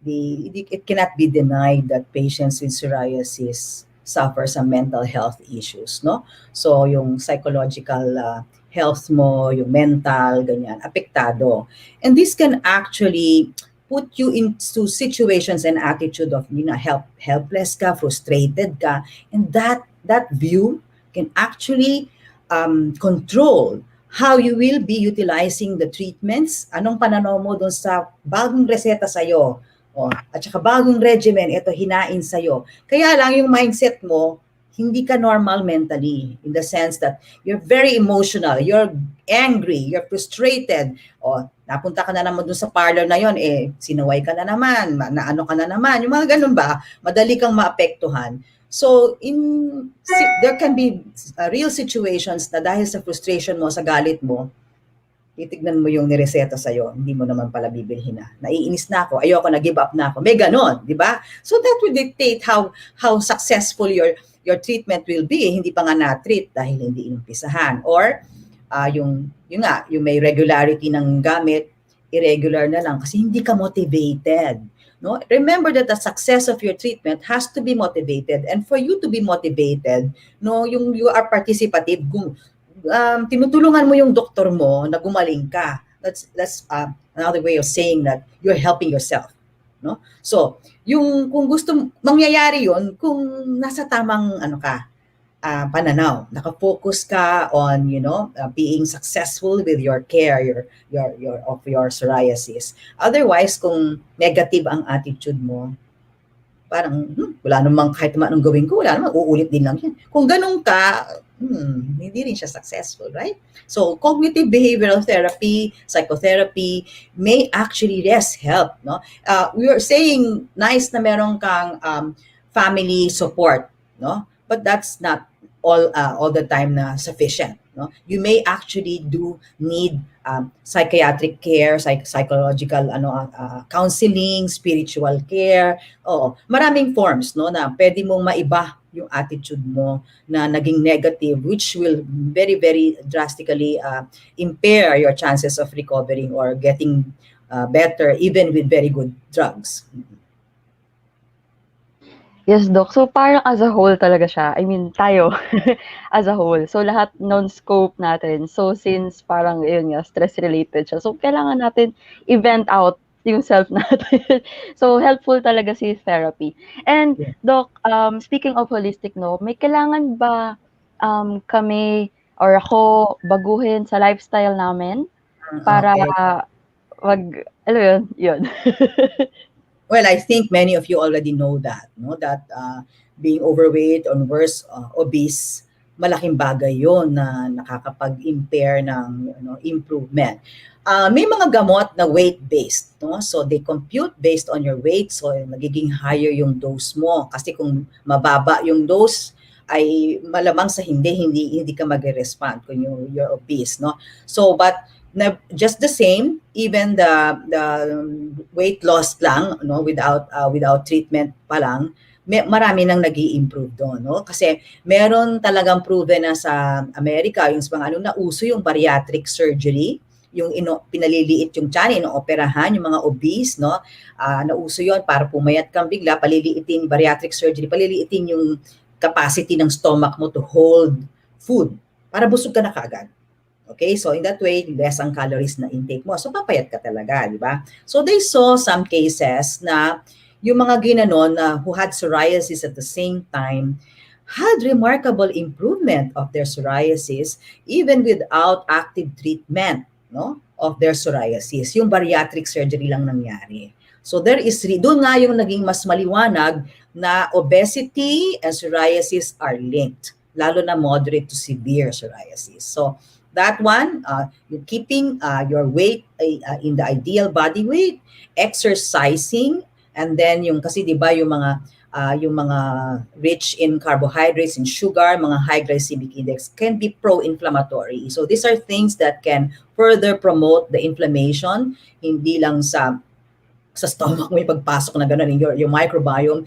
S4: It cannot be denied that patients with psoriasis suffer some mental health issues, no? So yung psychological health mo, yung mental, ganyan, apektado. And this can actually put you into situations and attitude of, helpless ka, frustrated ka, and that view can actually control how you will be utilizing the treatments, anong pananaw mo doon sa bagong reseta sa'yo, at saka bagong regimen, ito hinain sa'yo. Kaya lang yung mindset mo, hindi ka normal mentally in the sense that you're very emotional, you're angry, you're frustrated, napunta ka na naman dun sa parlor na yon, sinaway ka na naman, naano ka na naman, yung mga ganun ba, madali kang maapektuhan. So, there can be real situations na dahil sa frustration mo, sa galit mo, titignan mo yung nireseta sa'yo, hindi mo naman pala bibilhin na. Naiinis na ako, ayoko na, give up na ako. May ganon, di ba? So that will dictate how successful your treatment will be. Hindi pa nga na-treat dahil hindi inumpisahan. Or yung may regularity ng gamit, irregular na lang kasi hindi ka motivated. No? Remember that the success of your treatment has to be motivated. And for you to be motivated, no, you are participative. Kung tinutulungan mo yung doktor mo na gumaling ka. That's another way of saying that you're helping yourself, no? So, kung gusto mangyayari 'yon kung nasa tamang pananaw, naka-focus ka on, being successful with your care, your psoriasis. Otherwise, kung negative ang attitude mo, parang wala namang kahit anong gawin ko, wala namang uulit din lang yan. Kung ganun ka, hindi rin siya successful, right? So, cognitive behavioral therapy, psychotherapy may actually help, no? We are saying nice na meron kang family support, no? But that's not all the time na sufficient, no? You may actually need psychiatric care, psychological counseling, spiritual care. Maraming forms, no, na pwede mong maiba yung attitude mo na naging negative, which will very, very drastically impair your chances of recovering or getting better, even with very good drugs.
S2: Yes, Doc. So, parang as a whole talaga siya. I mean, tayo as a whole. So, lahat non-scope natin. So, since parang, yun nga, stress-related siya. So, kailangan natin i-vent out yung self natin. So, helpful talaga si therapy. And,
S4: Yeah.
S2: Doc, speaking of holistic, no, may kailangan ba kami or ako baguhin sa lifestyle namin para alam yun.
S4: Well, I think many of you already know that, no? That being overweight or worse, obese, malaking bagay yon na nakakapag-impair ng improvement. May mga gamot na weight-based, no? So they compute based on your weight, so magiging higher yung dose mo. Kasi kung mababa yung dose, ay malamang sa hindi ka magre-respond kung you're obese, no? So but just the same, even the weight loss lang, no, without treatment pa lang, marami nang nag-i-improve doon, no? Kasi meron talagang proven na sa Amerika, yung mga na uso yung bariatric surgery, yung pinaliliit yung tiyan, inooperahan yung mga obese, no? Nauso yon para pumayat kang bigla, paliliitin, bariatric surgery, paliliitin yung capacity ng stomach mo to hold food para busog ka na kaagad. Okay, so in that way, less ang calories na intake mo. So papayat ka talaga, di ba? So they saw some cases na yung mga ginanon na who had psoriasis at the same time had remarkable improvement of their psoriasis even without active treatment, no, of their psoriasis. Yung bariatric surgery lang nangyari. So doon nga yung naging mas maliwanag na obesity and psoriasis are linked, lalo na moderate to severe psoriasis. So that one, you're keeping your weight in the ideal body weight, exercising, and then kasi 'di ba yung mga rich in carbohydrates and sugar, mga high glycemic index can be pro-inflammatory. So these are things that can further promote the inflammation, hindi lang sa sa stomach mo yung pagpasok na gano'n, your microbiome,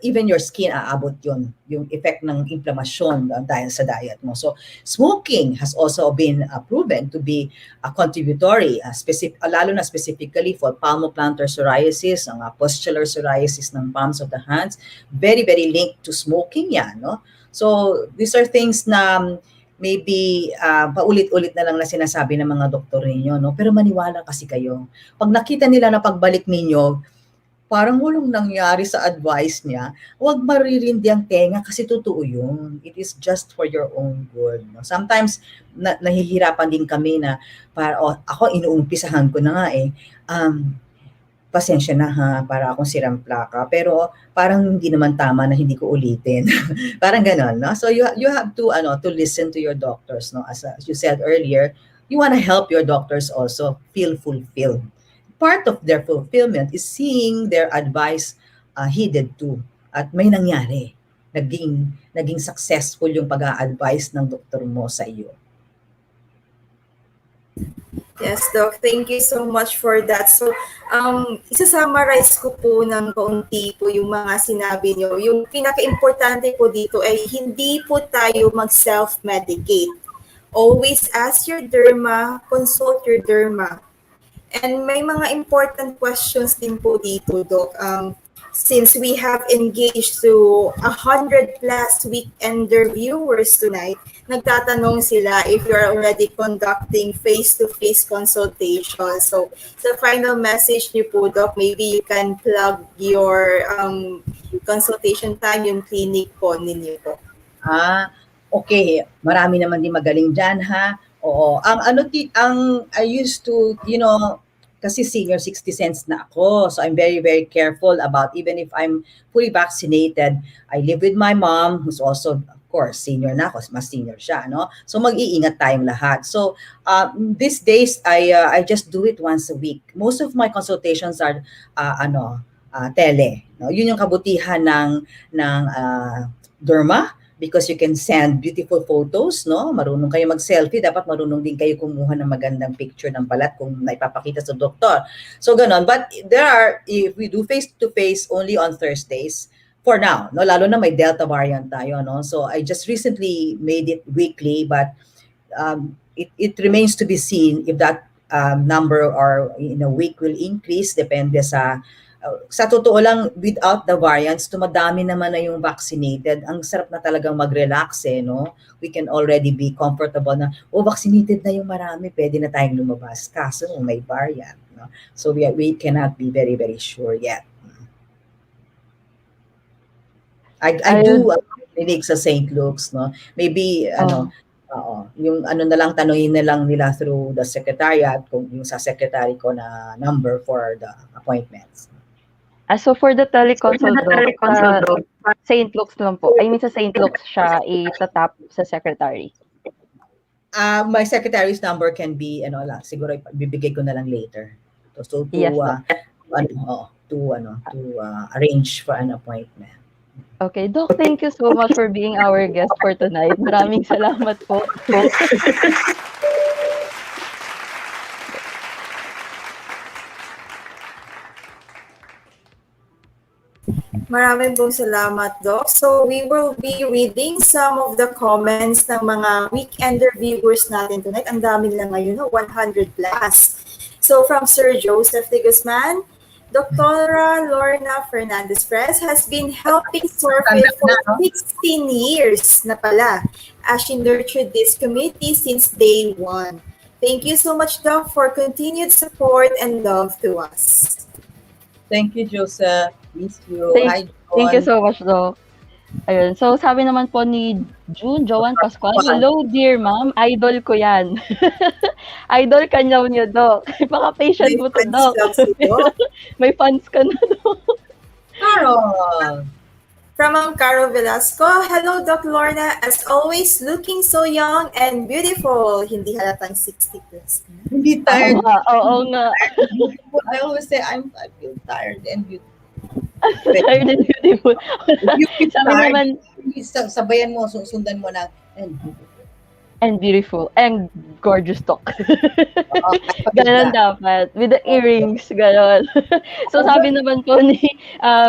S4: even your skin, aabot yun, yung effect ng inflammation dahil sa diet mo. So, smoking has also been proven to be contributory, lalo na specifically for palmoplantar psoriasis, ang pustular psoriasis ng palms of the hands, very, very linked to smoking yan, no? So, these are things na maybe paulit-ulit na lang na sinasabi ng mga doktor ninyo, no? Pero maniwala kasi kayo. Pag nakita nila na pagbalik ninyo, parang walang nangyari sa advice niya, huwag maririndi ang tenga kasi totoo yun. It is just for your own good. No? Sometimes, nahihirapan din kami na, ako inuumpisahan ko na nga pasensya na ha, para akong sirang plaka. Pero parang hindi naman tama na hindi ko ulitin. Parang ganon, no? So you have to listen to your doctors, no? As you said earlier, you want to help your doctors also feel fulfilled. Part of their fulfillment is seeing their advice heeded too. At may nangyari. Naging successful yung pag-a-advise ng doktor mo sa iyo.
S3: Yes, Doc. Thank you so much for that. So, isa-summarize ko po ng kaunti po yung mga sinabi nyo. Yung pinaka-importante po dito ay hindi po tayo mag-self-medicate. Always ask your derma, consult your derma. And may mga important questions din po dito, Doc. Since we have engaged to 100 plus weekender viewers tonight, nagtatanong sila if you're already conducting face-to-face consultation. So, sa final message niyo po, Doc, maybe you can plug your consultation time, yung clinic po ninyo po.
S4: Okay. Marami naman din magaling dyan, ha? Oo. I used to, kasi senior 60 cents na ako. So I'm very, very careful about, even if I'm fully vaccinated, I live with my mom, who's also, of course, senior na ako, mas senior siya, no? So mag-iingat tayong lahat. So these days, I just do it once a week. Most of my consultations are, tele. No? Yun yung kabutihan ng derma, because you can send beautiful photos, no? Marunong kayo mag-selfie, dapat marunong din kayo kumuha ng magandang picture ng balat kung naipapakita sa doktor. So ganon. But if we do face-to-face only on Thursdays, for now, no? Lalo na may Delta variant tayo, no? So I just recently made it weekly, but it remains to be seen if that number or in a week will increase, depende sa totoo lang, without the variants, tumadami naman na yung vaccinated. Ang sarap na talagang mag-relax, no? We can already be comfortable na, vaccinated na yung marami, pwede na tayong lumabas. Kaso may variant, no? So we cannot be very, very sure yet. I do clinic sa St. Luke's, no? Maybe, yung na lang, tanungin na lang nila through the secretariat, kung yung sa secretary ko na number for the appointments.
S2: So for the teleconsult, St. Luke's lang po. I mean, sa St. Luke's siya itatap sa secretary.
S4: My secretary's number can be, siguro bibigay ko na lang later. So to,
S2: Yes,
S4: to arrange for an appointment.
S2: Okay, Doc, thank you so much for being our guest for tonight. Maraming salamat po.
S3: Maraming pong salamat, Doc. So we will be reading some of the comments ng mga weekender viewers natin tonight. Ang dami nila ngayon, 100 plus. So from Sir Joseph de Guzman, Dr. Lorna Frez has been helping Psorphil for 16 years na pala, as she nurtured this community since day one. Thank you so much, Doc, for continued support and love to us.
S4: Thank you, Joseph. Miss you.
S2: Thank you so much, Doc. Ayun. So, sabi naman po ni Joan Pascual, hello, dear ma'am. Idol ko yan. Idol ka niyo, Doc. Baka-patient mo to, Doc. May fans ka na, Doc.
S4: Carol.
S3: From Caro Velasco, hello, Doc Lorna. As always, looking so young and beautiful. Hindi halatang 60 plus.
S4: Hindi tired.
S2: Oo nga.
S4: I always say, I feel tired and beautiful.
S2: Tired and beautiful. Sabi naman,
S4: sabayan mo, sundan mo na, and beautiful.
S2: and beautiful and gorgeous Doc.
S4: Oo,
S2: Ganon
S4: paganda.
S2: dapat. With the earrings, ganon. So sabi naman po ni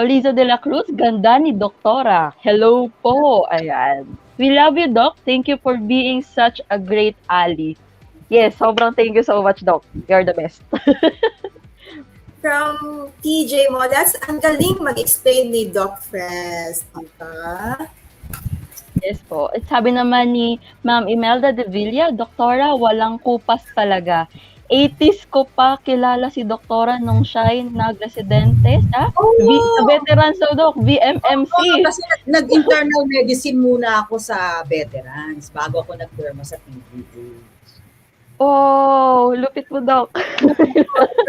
S2: Liza de la Cruz, ganda ni Doktora. Hello po. Ayan. We love you, Doc. Thank you for being such a great ally. Yes, sobrang thank you so much, Doc. You're the best.
S3: From TJ Modas, ang galing mag-explain ni Doc Frez, diba?
S2: Yes po. At sabi naman ni Ma'am Imelda de Villa, Doktora, walang kupas talaga. 80s ko pa kilala si Doktora nung siya nag-residente sa
S3: Oh!
S2: Veterans of Doc, VMMC.
S4: Oo, kasi nag-internal medicine muna ako sa veterans bago ako nag-derma sa PGH.
S2: Oh, lupit mo, Doc.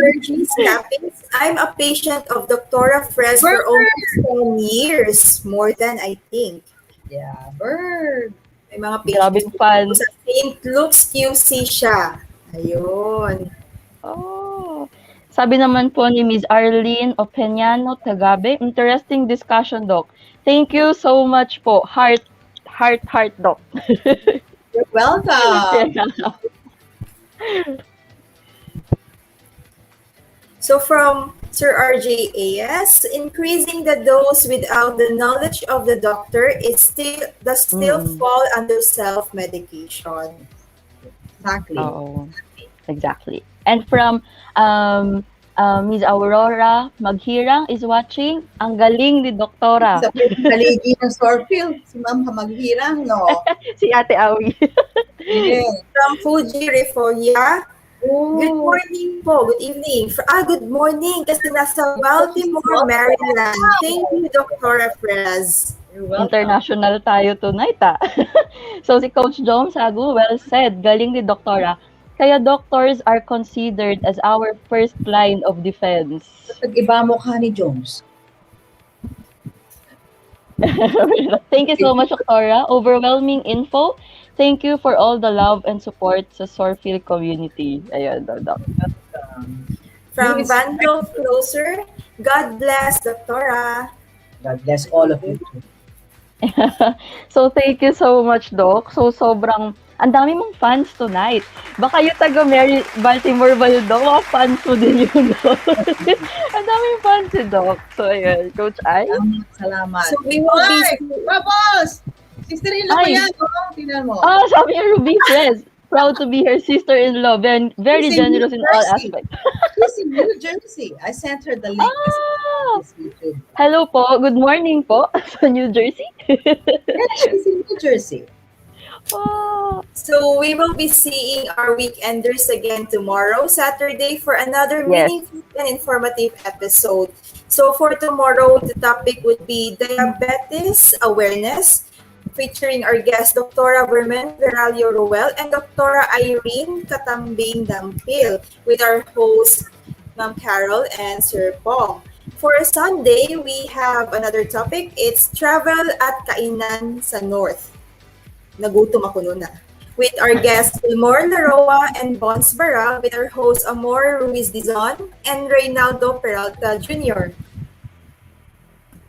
S3: Virgin Snappings, I'm a patient of Dr. Frez for almost 10 years. More than I think.
S4: Yeah, bird.
S3: May mga
S2: Grabing
S3: patients
S2: fan.
S3: sa St. Luke's QC siya. Ayun.
S2: Oh. Sabi naman po ni Ms. Arlene Opeñano Tagabe, interesting discussion, Doc. Thank you so much po. Heart, Doc.
S4: You're welcome.
S3: So from Sir RJ AS, increasing the dose without the knowledge of the doctor does still fall under self-medication.
S4: Exactly.
S2: Oo. Exactly. And from Ms. Aurora Maghirang is watching. Ang galing ni Doktora.
S4: Sa paligi ng Psorphil, si Ma'am Maghirang, no?
S2: Si Ate Awi.
S4: Yeah.
S3: From Fuji Refolia,
S4: Oh.
S3: good morning po, good evening. Good morning kasi nasa Baltimore, Maryland. Thank you, Dr. Frez.
S4: You're welcome.
S2: International tayo tonight, So si Coach Jom Sagu, well said. Galing ni Doktora. Kaya doctors are considered as our first line of defense.
S4: Pag-iba mo ka ni Jones.
S2: Thank you so much, Doktora. Overwhelming info. Thank you for all the love and support sa Psorphil community. Ayun, Doc.
S3: From Vandal Closer, God bless, Doktora.
S4: God bless all of you.
S2: So, thank you so much, Doc. So, sobrang, ang dami mong fans tonight. Baka yung taga Baltimore Baldo, mga fans mo din yun, Doc. Ang daming fans si Doc. So, ayun, Coach Ay.
S4: Salamat.
S3: So, we will be...
S4: Babos! Sister-in-law ko yan, no? Tingnan mo.
S2: Sabi niya, Ruby Frez. Proud to be her sister-in-law. Very generous in all aspects.
S4: She's in New Jersey. I sent her the link. This YouTube.
S2: Hello po. Good morning po sa New Jersey.
S4: Yeah, she's in New Jersey.
S2: Oh.
S3: So we will be seeing our weekenders again tomorrow, Saturday, for another meaningful and informative episode. So for tomorrow, the topic would be diabetes awareness, featuring our guest, Dr. Vermen Veralio Roel and Dr. Irene Katambing Dampil, with our hosts, Ma'am Carol and Sir Pong. For Sunday, we have another topic. It's travel at kainan sa North. Nagutom ako nun with our guests, Elmore Laroa and Bons Barra, with our host, Amor Ruiz Dizon and Reynaldo Peralta Jr.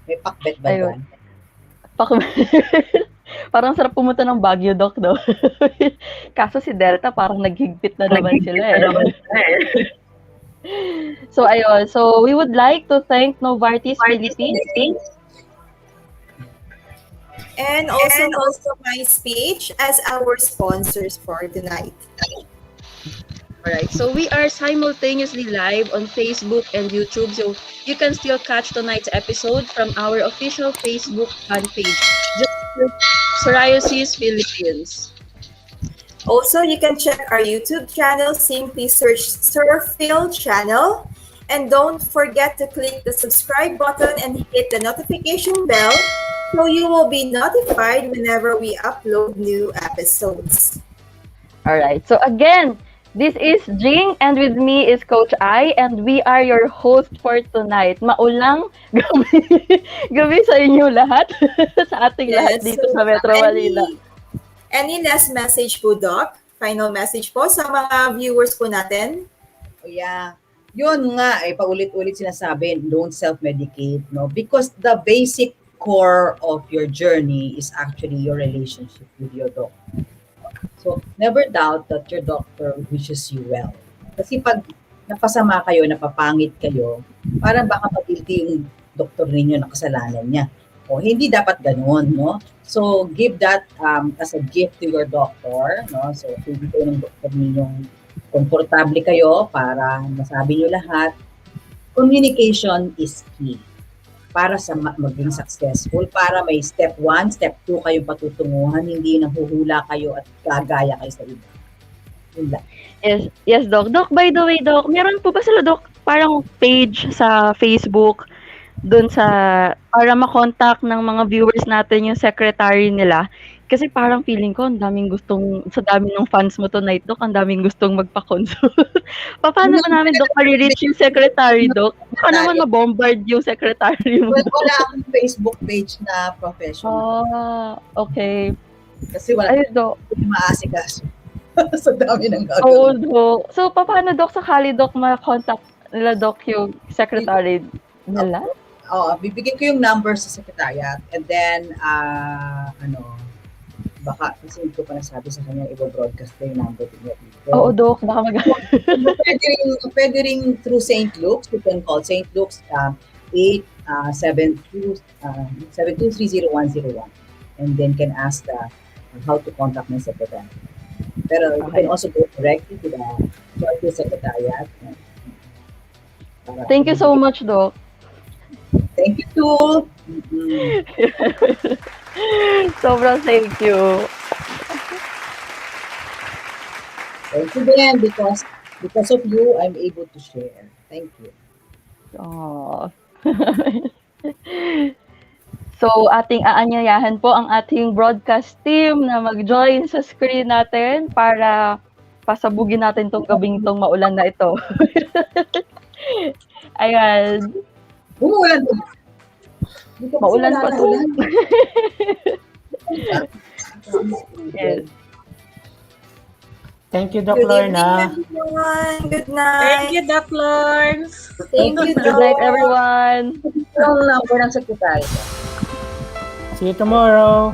S4: May pakbet ba yan?
S2: Parang sarap pumunta ng Baguio, Doc, no? Kaso si Delta, parang naghigpit na naman sila So, ayun. So, we would like to thank Novartis Philippines.
S3: And also my speech as our sponsors for tonight.
S2: Alright, so we are simultaneously live on Facebook and YouTube, so you can still catch tonight's episode from our official Facebook fan page, Psoriasis Philippines.
S3: Also, you can check our YouTube channel, simply search Psorphil channel. And don't forget to click the subscribe button and hit the notification bell so you will be notified whenever we upload new episodes.
S2: Alright, so again, this is Jing, and with me is Coach I, and we are your host for tonight. Maulang gabi sa inyo lahat, sa ating lahat dito sa Metro Manila.
S3: Any last message po, Doc? Final message po sa mga viewers po natin?
S4: Oh, yeah. Yun nga, paulit-ulit sinasabi, don't self-medicate, no? Because the basic core of your journey is actually your relationship with your doctor. So, never doubt that your doctor wishes you well. Kasi pag napasama kayo, napapangit kayo, parang baka mag-guilty yung doktor ninyo na kasalanan niya. O, hindi dapat ganun, no? So, give that as a gift to your doctor, no? So, pwede kayo ng doktor ninyong komportable kayo para masabi nyo lahat. Communication is key para sa maging successful, para may step 1, step 2 kayong patutunguhan, hindi nahuhula kayo at gagaya kayo sa iba. Yun lang.
S2: Yes, Doc. Doc, by the way, Doc, meron po ba sila, Doc, parang page sa Facebook dun sa, para makontakt ng mga viewers natin yung secretary nila? Kasi parang feeling ko, ang daming gustong, sa dami ng fans mo tonight, Doc, ang daming gustong magpa-consult. Paano ba namin, Doc, ma-reach yung secretary, Doc? Baka naman ma-bombard yung secretary mo.
S4: Wala akong Facebook page na professional.
S2: Okay.
S4: Kasi wala
S2: Ay, Doc.
S4: maasikaso. Sa dami ng
S2: Oo,
S4: gagawin.
S2: Doc. So, paano, Doc, sakali, Doc, ma-contact nila, Doc, yung secretary nila?
S4: Bibigyan ko yung number sa secretariat and then, baka kasi hindi ko pa nasabi sa kanya, i-broadcast ko yung number niya dito.
S2: Oo, Doc, baka
S4: pwede rin through St. Luke's. You can call St. Luke's 872-30101 and then can ask how to contact my secretary. Pero you can also go directly to the secretariat.
S2: Thank you so much, Doc.
S4: Thank you too.
S2: Sobrang thank you.
S4: Thank you din because of you, I'm able to share. Thank you.
S2: Oh. So, ating aanyayahan po ang ating broadcast team na mag-join sa screen natin para pasabugin natin tong gabing tong maulan na ito. Ayan.
S4: Umuulan po.
S2: Maulan pa to. Yes.
S5: Thank you, Doc
S3: Good
S5: Lorna.
S3: evening, everyone. Good night.
S6: Thank you, Doc Lorns.
S4: Thank you,
S2: Good night, everyone.
S4: Yung number ng secretary.
S5: See you tomorrow.